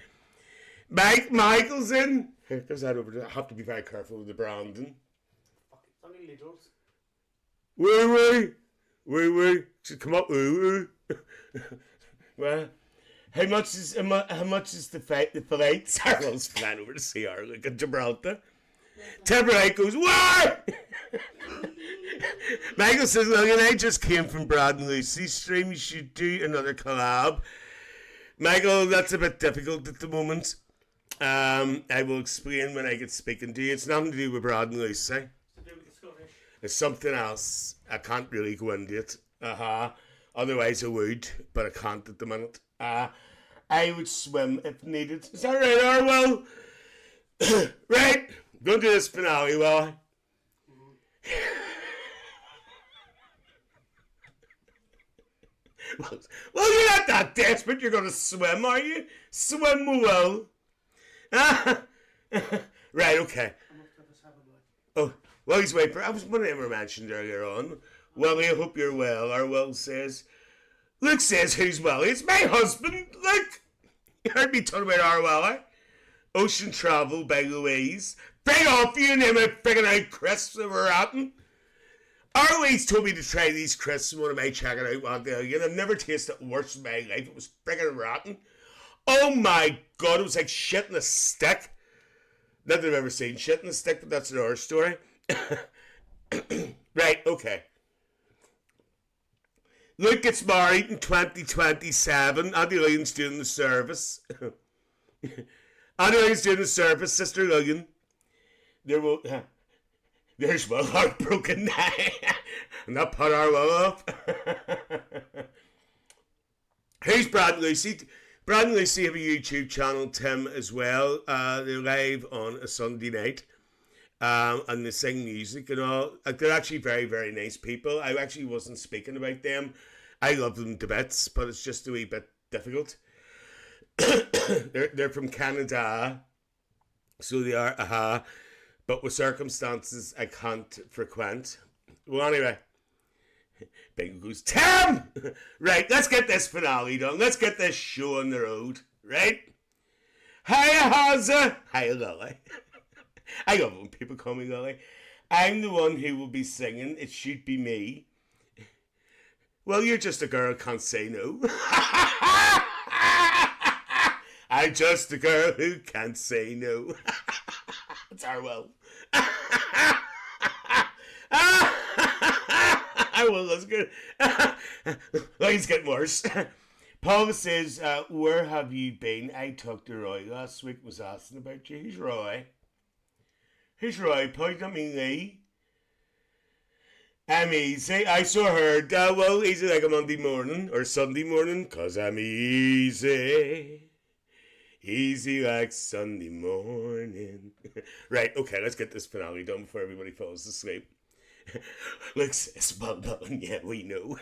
Michael's in. Here, there's that over there. I have to be very careful with the branding. Only littles. Woo. Should come up woo. Well, how much is the fillet? Sarah's flying over to see her like in Gibraltar. Timberlake goes, what? Michael says, look, I just came from Brad and Lucy's stream. You should do another collab. Michael, that's a bit difficult at the moment. I will explain when I get speaking to you. It's nothing to do with Brad and Lucy. It's something else. I can't really go into it. Otherwise I would, but I can't at the minute. I would swim if needed. Is that right, Orwell? Right. Go to this finale, will I? Well, you're not that desperate. You're going to swim, are you? Swim well. Right, okay. Oh. Well, he's waiting for. I was one of them were mentioned earlier on. Willie, I hope you're well. Our Will says, Luke says, who's Willie? It's my husband, Luke. You heard me talking about our Willie. Ocean Travel by Louise. Bring off you name it friggin' out crisps that we're eating. Our Louise told me to try these crisps and one of my checking out one day again. I've never tasted it worse in my life. It was friggin' rotten. Oh my God, it was like shit in a stick. Not that I've ever seen shit in a stick, but that's another story. Right, okay. Luke gets married in 2027. Aunty Lillian's doing the service. Aunty Lillian's doing the service, Sister Lillian. There's Will heartbroken now. And that put our Will up. Who's Brad and Lucy? Brad and Lucy have a YouTube channel, Tim, as well. They're live on a Sunday night. And they sing music and all. They're actually very, very nice people. I actually wasn't speaking about them. I love them to bits, but it's just a wee bit difficult. They're from Canada, so they are, but with circumstances I can't frequent. Well, anyway, Bingo goes, Tim! Right, let's get this finale done. Let's get this show on the road, right? Hiya, Hazza! Hiya, Lily. I love when people call me Lily. I'm the one who will be singing. It should be me. Well, you're just a girl, can't say no. I'm just a girl who can't say no. It's our Will. Well, that's good. Oh, he's getting worse. Paul says, where have you been? I talked to Roy last week, was asking about you. Who's Roy? Who's right? Point at me, Lee. I'm easy. I saw her. Well, easy like a Monday morning or Sunday morning, 'cause I'm easy. Easy like Sunday morning. Right, okay, let's get this finale done before everybody falls asleep. Look, sis, well done. Yeah, we know.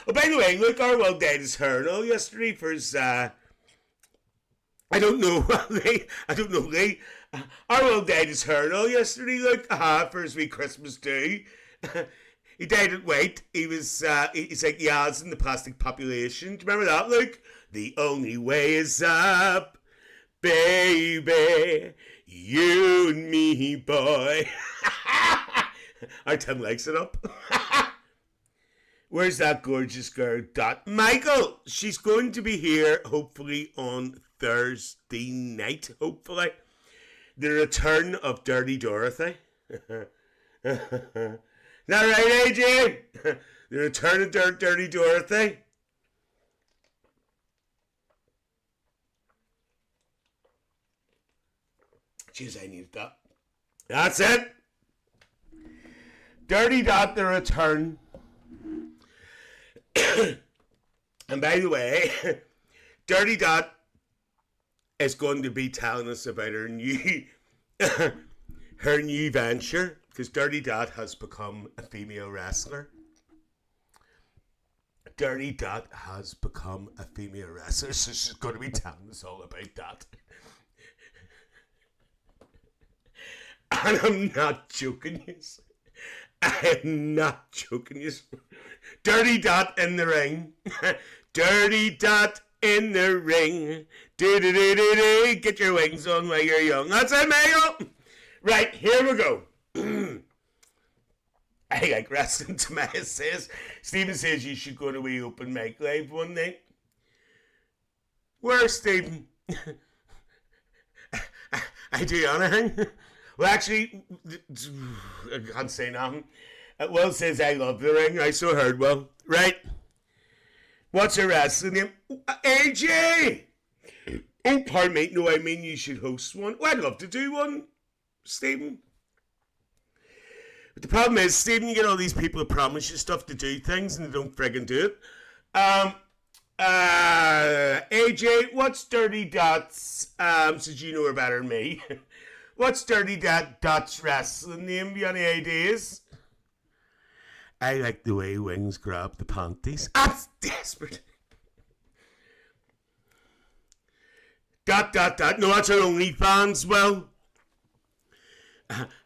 Oh, by the way, look, our world died his hurdle yesterday for his, I don't know, Lee. Our world died his hurdle yesterday, look, for his wee Christmas day. He died at weight. He was, he's like Yaz in the plastic population. Do you remember that, Luke? The only way is up, baby. You and me, boy. Our Tim likes it up. Where's that gorgeous girl, Dot? Michael, she's going to be here, hopefully, on Thursday night, hopefully. The return of Dirty Dorothy. Is that right, AJ? The return of Dirty Dorothy. Jeez, I needed that. That's it. Dirty Dot, the return. And by the way, Dirty Dot is going to be telling us about her new venture, because Dirty Dot has become a female wrestler. Dirty Dot has become a female wrestler, so she's going to be telling us all about that. And I'm not joking you. I am not joking you. Dirty Dot in the ring. Dirty Dot in the ring. Do-do-do-do-do. Get your wings on while you're young. That's it, Michael. Right, here we go. I like wrestling. Tobias says. Stephen says you should go to a open mic live one night. Where, Stephen? I do anything. Well, actually, I can't say nothing. Will says I love the ring. I so heard Will. Right. What's her wrestling name? AJ! Oh, pardon me. No, I mean you should host one. Well, I'd love to do one, Stephen. But the problem is, Stephen, you get all these people who promise you stuff to do things and they don't friggin' do it. AJ, what's Dirty Dot's, since you know her better than me, what's Dirty Dot's wrestling name? Do you have any ideas? I like the way Wings grab the panties. That's desperate. Dot. No, that's her OnlyFans, Will.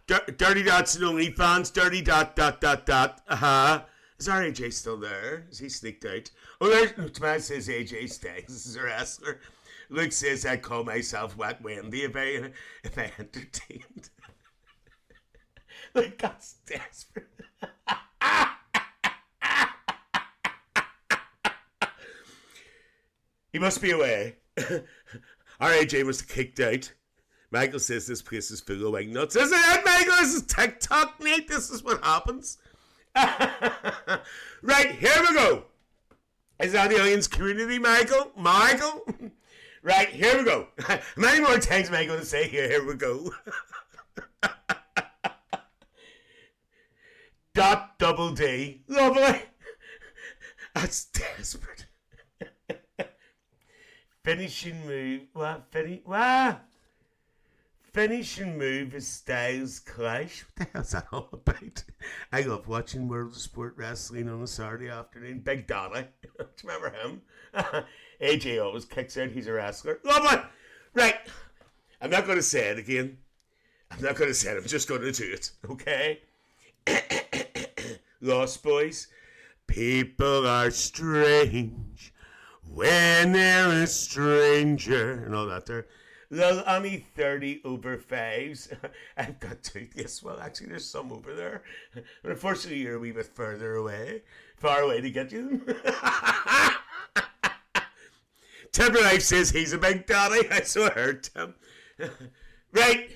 Dirty Dot's an OnlyFans. Dirty Dot. Is our AJ still there? Is he sneaked out? Oh, there's Tomas says AJ stays. This is a wrestler. Luke says I call myself Wet Wendy if I entertained. Like, that's desperate. He must be away. Our AJ was kicked out. Michael says this place is full of wing nuts. Isn't it, Michael? This is TikTok, Nate. This is what happens. Right, here we go. Is that the Aliens community, Michael? Right, here we go. How many more times am I going to say here we go? Dot double D. Lovely. That's desperate. Finishing move. What? Finishing move is Styles Clash. What the hell's that all about? I love watching World of Sport Wrestling on a Saturday afternoon. Big Daddy. Do you remember him? AJ always kicks out. He's a wrestler. Lovely. Right. I'm not going to say it again. I'm just going to do it. Okay? Lost Boys. People are strange when they're a stranger. And all that there. Lil Annie 30 over 5s. I've got two. Yes, well, actually, there's some over there. But unfortunately, you're a wee bit further away. Far away to get you. Timberlake says he's a big daddy. I so heard Tim. Right.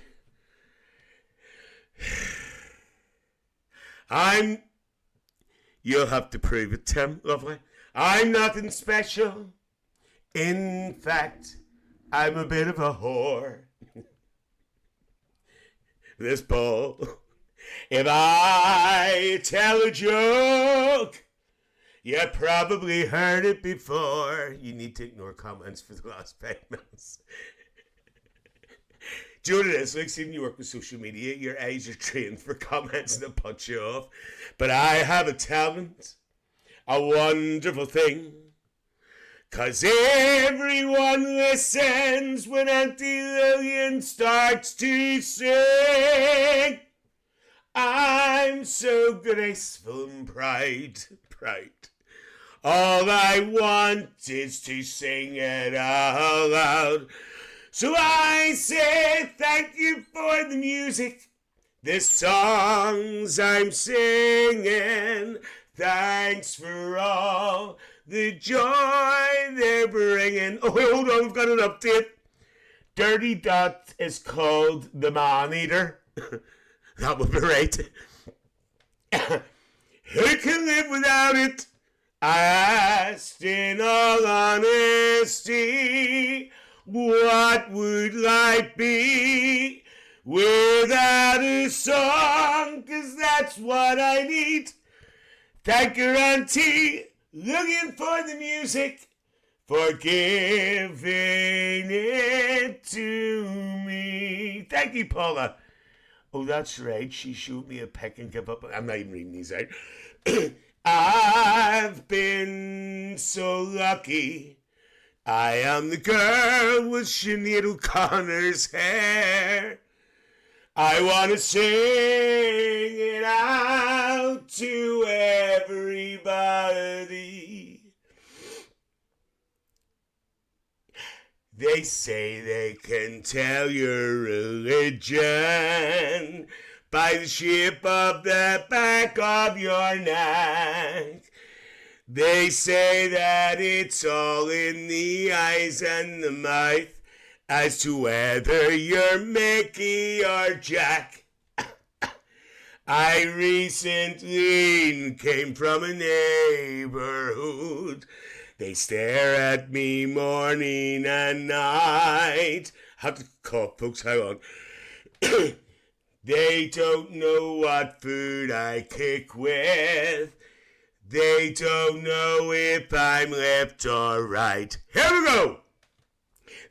You'll have to prove it, Tim. Lovely. I'm nothing special. In fact, I'm a bit of a whore. this ball. If I tell a joke, you probably heard it before. You need to ignore comments for the last 5 minutes. Do you know what it is? Like, see, when you work with social media, your eyes are trained for comments and they punch you off. But I have a talent, a wonderful thing. 'Cause everyone listens when Aunty Lillian starts to sing. I'm so graceful and proud. All I want is to sing it out loud. So I say thank you for the music, the songs I'm singing. Thanks for all the joy they're bringing. Oh, wait, hold on, we've got an update. Dirty Dot is called the Man-Eater. That would be right. Who can live without it? I asked in all honesty, what would life be without a song? 'Cause that's what I need. Thank you, Aunty Lillian, for the music, for giving it to me. Thank you, Paula. Oh, that's right. She showed me a pic and gave up. I'm not even reading these out. I've been so lucky. I am the girl with Sinead O'Connor's hair. I want to sing it out to everybody. They say they can tell your religion by the shape of the back of your neck. They say that it's all in the eyes and the mouth as to whether you're Mickey or Jack. I recently came from a neighborhood. They stare at me morning and night. I have to cough, folks, hang on. They don't know what food I kick with. They don't know if I'm left or right. Here we go!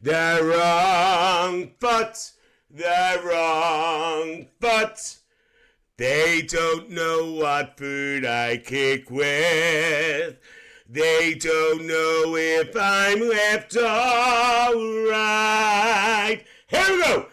The wrong foot, the wrong foot. They don't know what food I kick with. They don't know if I'm left or right. Here we go.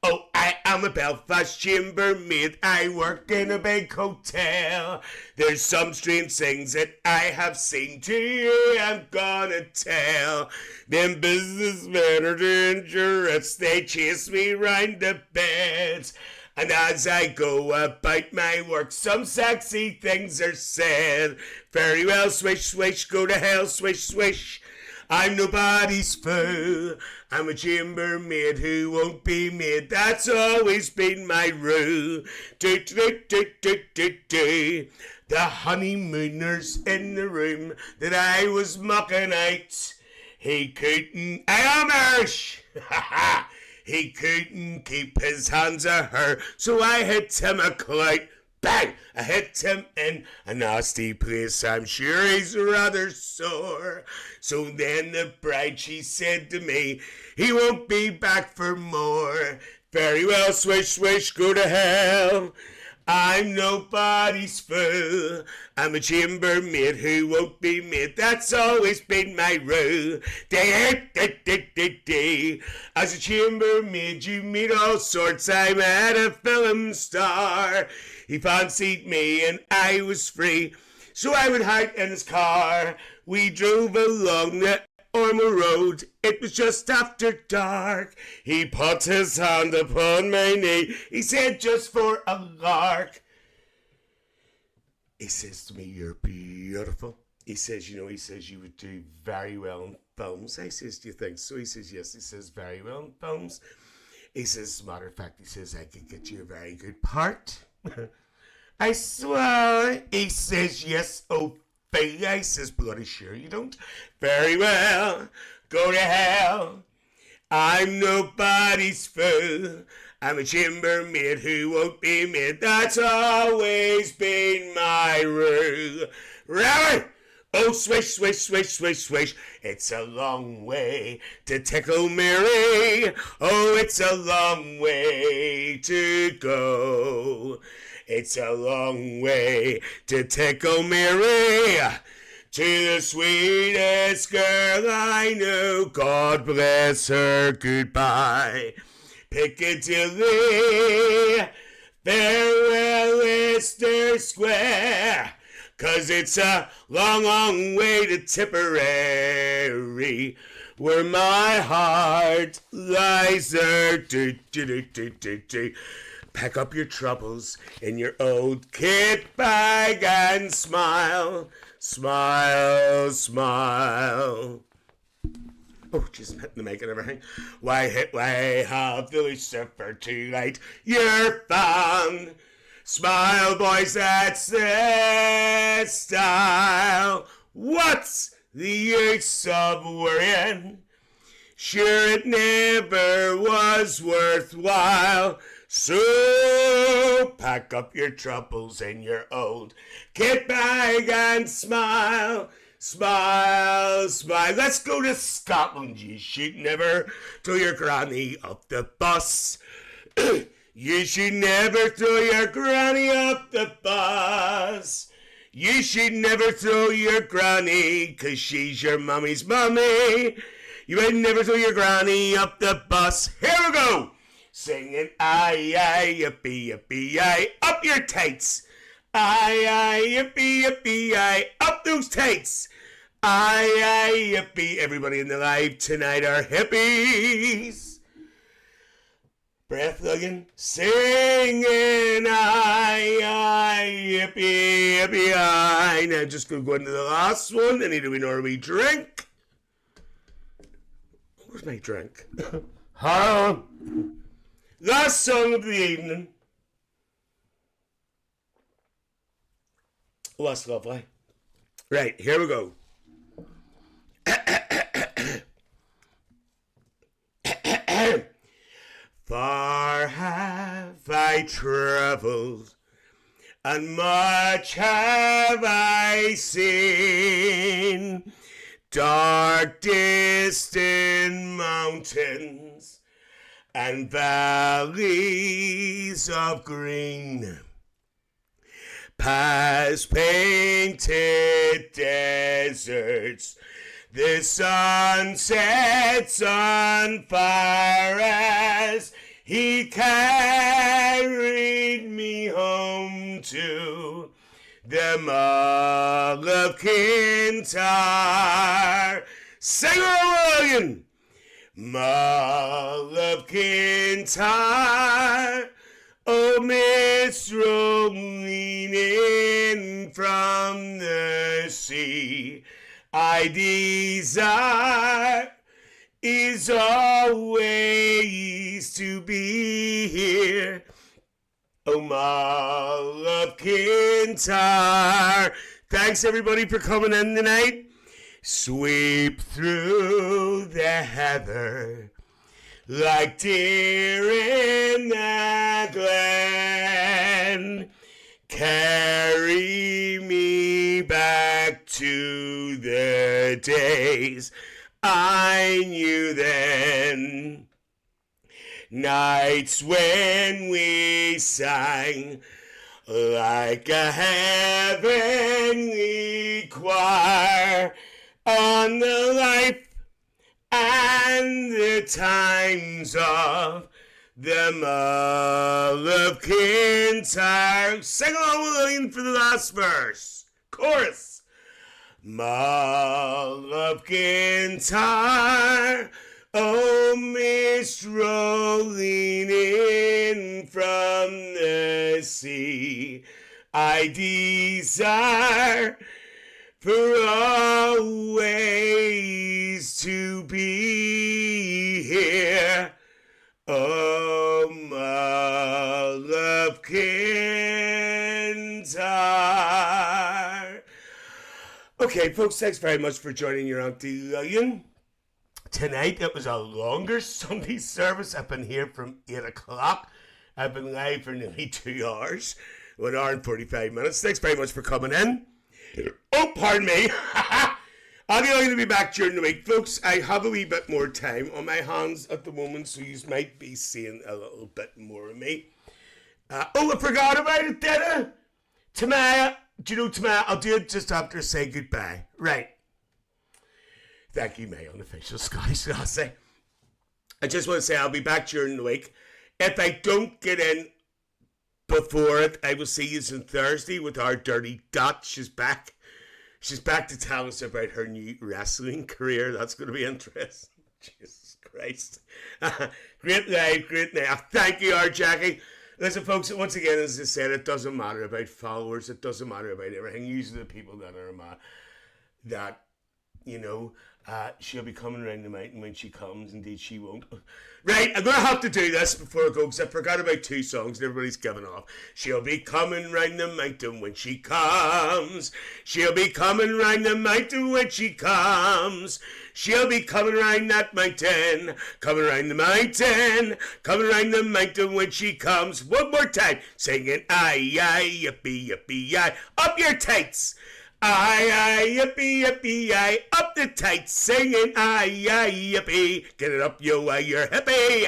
Oh, I am a Belfast chambermaid. I work in a big hotel. There's some strange things that I have seen to you. I'm gonna tell. Them businessmen are dangerous. They chase me round the beds. And as I go about my work, some sexy things are said. Very well, swish, swish, go to hell, swish, swish. I'm nobody's fool. I'm a chambermaid who won't be made. That's always been my rule. The honeymooners in the room that I was mucking out. He couldn't. I am Irish. He couldn't keep his hands of her, so I hit him a clout. Bang! I hit him in a nasty place. I'm sure he's rather sore. So then the bride, she said to me, he won't be back for more. Very well, swish, swish, go to hell. I'm nobody's fool. I'm a chambermaid who won't be made. That's always been my rule. As a chambermaid, you meet all sorts. I met a film star. He fancied me and I was free, so I went out in his car. We drove along the Ormo Road. It was just after dark. He put his hand upon my knee. He said, just for a lark. He says to me, you're beautiful. He says, you would do very well in films. I says, do you think so? He says, yes. He says, very well in films. He says, as a matter of fact, he says, I could get you a very good part. I swear. He says, yes, oh, I says, bloody sure you don't. Very well, go to hell. I'm nobody's fool. I'm a chambermaid who won't be made. That's always been my rule. Right? Oh, swish, swish, swish, swish, swish. It's a long way to tickle Mary. Oh, it's a long way to go. It's a long way to tickle Mary. To the sweetest girl I know. God bless her. Goodbye. Piccadilly. Farewell, Leicester Square. 'Cause it's a long, long way to Tipperary, where my heart lies there. Do, do, do, do, do, do. Pack up your troubles in your old kit bag and smile, smile, smile. Oh, just hitting the mic and everything. Why have the Lucifer too late? You're fun. Smile, boys, that's the style. What's the use of worrying? Sure, it never was worthwhile. So pack up your troubles in your old kit bag and smile. Smile, smile. Let's go to Scotland. You should never throw your granny up the bus. You should never throw your granny up the bus. You should never throw your granny, 'cause she's your mummy's mummy. You would never throw your granny up the bus. Here we go. Singing aye, aye, yippee, yippee, aye. Up your tights. Aye, aye, yippee, yippee, aye. Up those tights. Aye, aye, yippee. Everybody in the live tonight are hippies. Breath Lillian, singing aye, aye, yippee, yippee, aye. Now just gonna go into the last one. I need a wee wee drink. Where's my drink? Last song of the evening. Oh, that's lovely. Right, here we go. Far have I travelled, and much have I seen. Dark, distant mountains and valleys of green, past painted deserts. The sun sets on fire as he carried me home to the Mull of Kintyre. Sing it, Lillian! Mull of Kintyre, oh, mist rolling in from the sea. I desire is always to be here. Oh, Mull of Kintyre. Thanks, everybody, for coming in tonight. Sweep through the heather like deer in the glen. Carry me back to the days I knew then. Nights when we sang like a heavenly choir on the life and the times of the Mull of Kintyre. Sing along with Lillian for the last verse. Chorus. Mull of Kintyre, oh, mist rolling in from the sea. I desire for always to be here. Oh, Mull of Kintyre. Okay, folks, thanks very much for joining your Aunty Lillian. tonight it was a longer Sunday service. I've been here from 8 o'clock. I've been live for nearly 2 hours. 1 hour and 45 minutes. Thanks very much for coming in. Oh, pardon me. I'm going to be back during the week, folks. I have a wee bit more time on my hands at the moment, so you might be seeing a little bit more of me. I forgot about it, did I? Tomorrow, do you know tomorrow? I'll do it just after I say goodbye. Right. Thank you, my unofficial Scottish Lassie. I just want to say I'll be back during the week. If I don't get in before it, I will see you on Thursday with our Dirty Dot. She's back. She's back to tell us about her new wrestling career. That's going to be interesting. Jesus Christ. Great night, great night. Thank you, our Jackie. Listen, folks, once again, as I said, it doesn't matter about followers. It doesn't matter about everything. Usually the people that are that, you know, she'll be coming around the mountain when she comes. Indeed, she won't. Right, I'm going to have to do this before I go because I forgot about 2 songs and everybody's giving off. She'll be coming round the mountain when she comes. She'll be coming round the mountain when she comes. She'll be coming round that mountain. Coming round the mountain. Coming round the mountain when she comes. One more time. Singing, aye, aye, yippee, yippee, aye. Up your tights. Aye, aye, yippee, yippee, aye, up the tights, singing, aye, aye, yippee, get it up, yo, aye, you're hippie,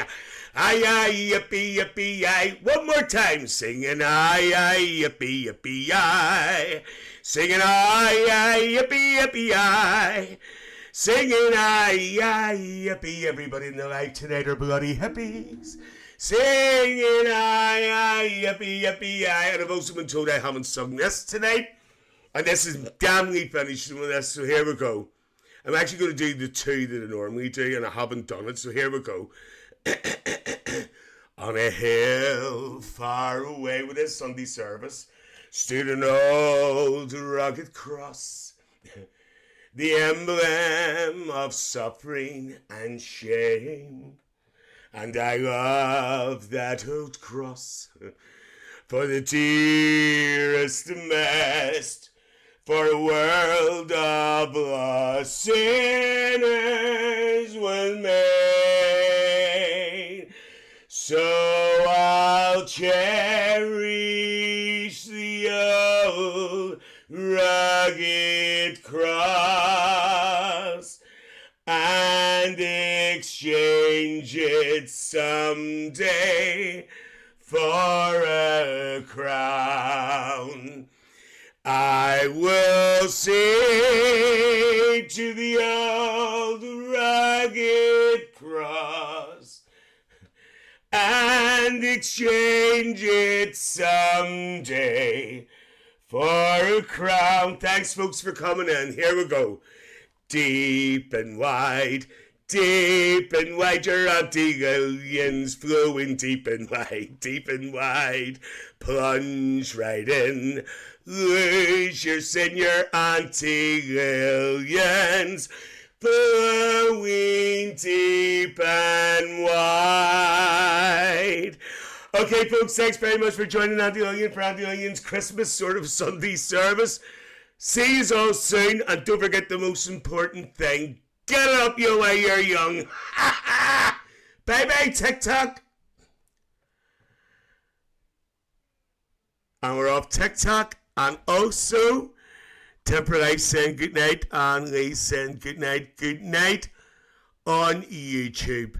aye, aye, yippee, yippee, aye, one more time, singing, aye, aye, yippee, yippee, aye, singing, aye, aye, yippee, yippee, aye, singing, aye, aye, yippee, everybody in the life tonight are bloody hippies, singing, aye, aye, yippee, yippee, aye, and I've also been told I haven't sung this tonight. And this is damnly finished with this, so here we go. I'm actually going to do the 2 that I normally do, and I haven't done it, so here we go. On a hill far away with a Sunday service stood an old rugged cross, the emblem of suffering and shame. And I love that old cross for the dearest and best, for a world of lost sinners was made. So I'll cherish the old rugged cross and exchange it someday for a crown. I will say to the old rugged cross and exchange it someday for a crown. Thanks, folks, for coming in. Here we go. Deep and wide, your Aunty Lillian's flowing deep and wide, plunge right in, lose your sin, your Aunty Lillian's flowing deep and wide. Okay, folks, thanks very much for joining Aunty Lillian for Aunty Lillian's Christmas sort of Sunday service. See you all soon, and don't forget the most important thing. Get up, you while you're young. Bye-bye, TikTok. And we're off TikTok. And also, Temper Life saying goodnight. And Lee saying goodnight on YouTube.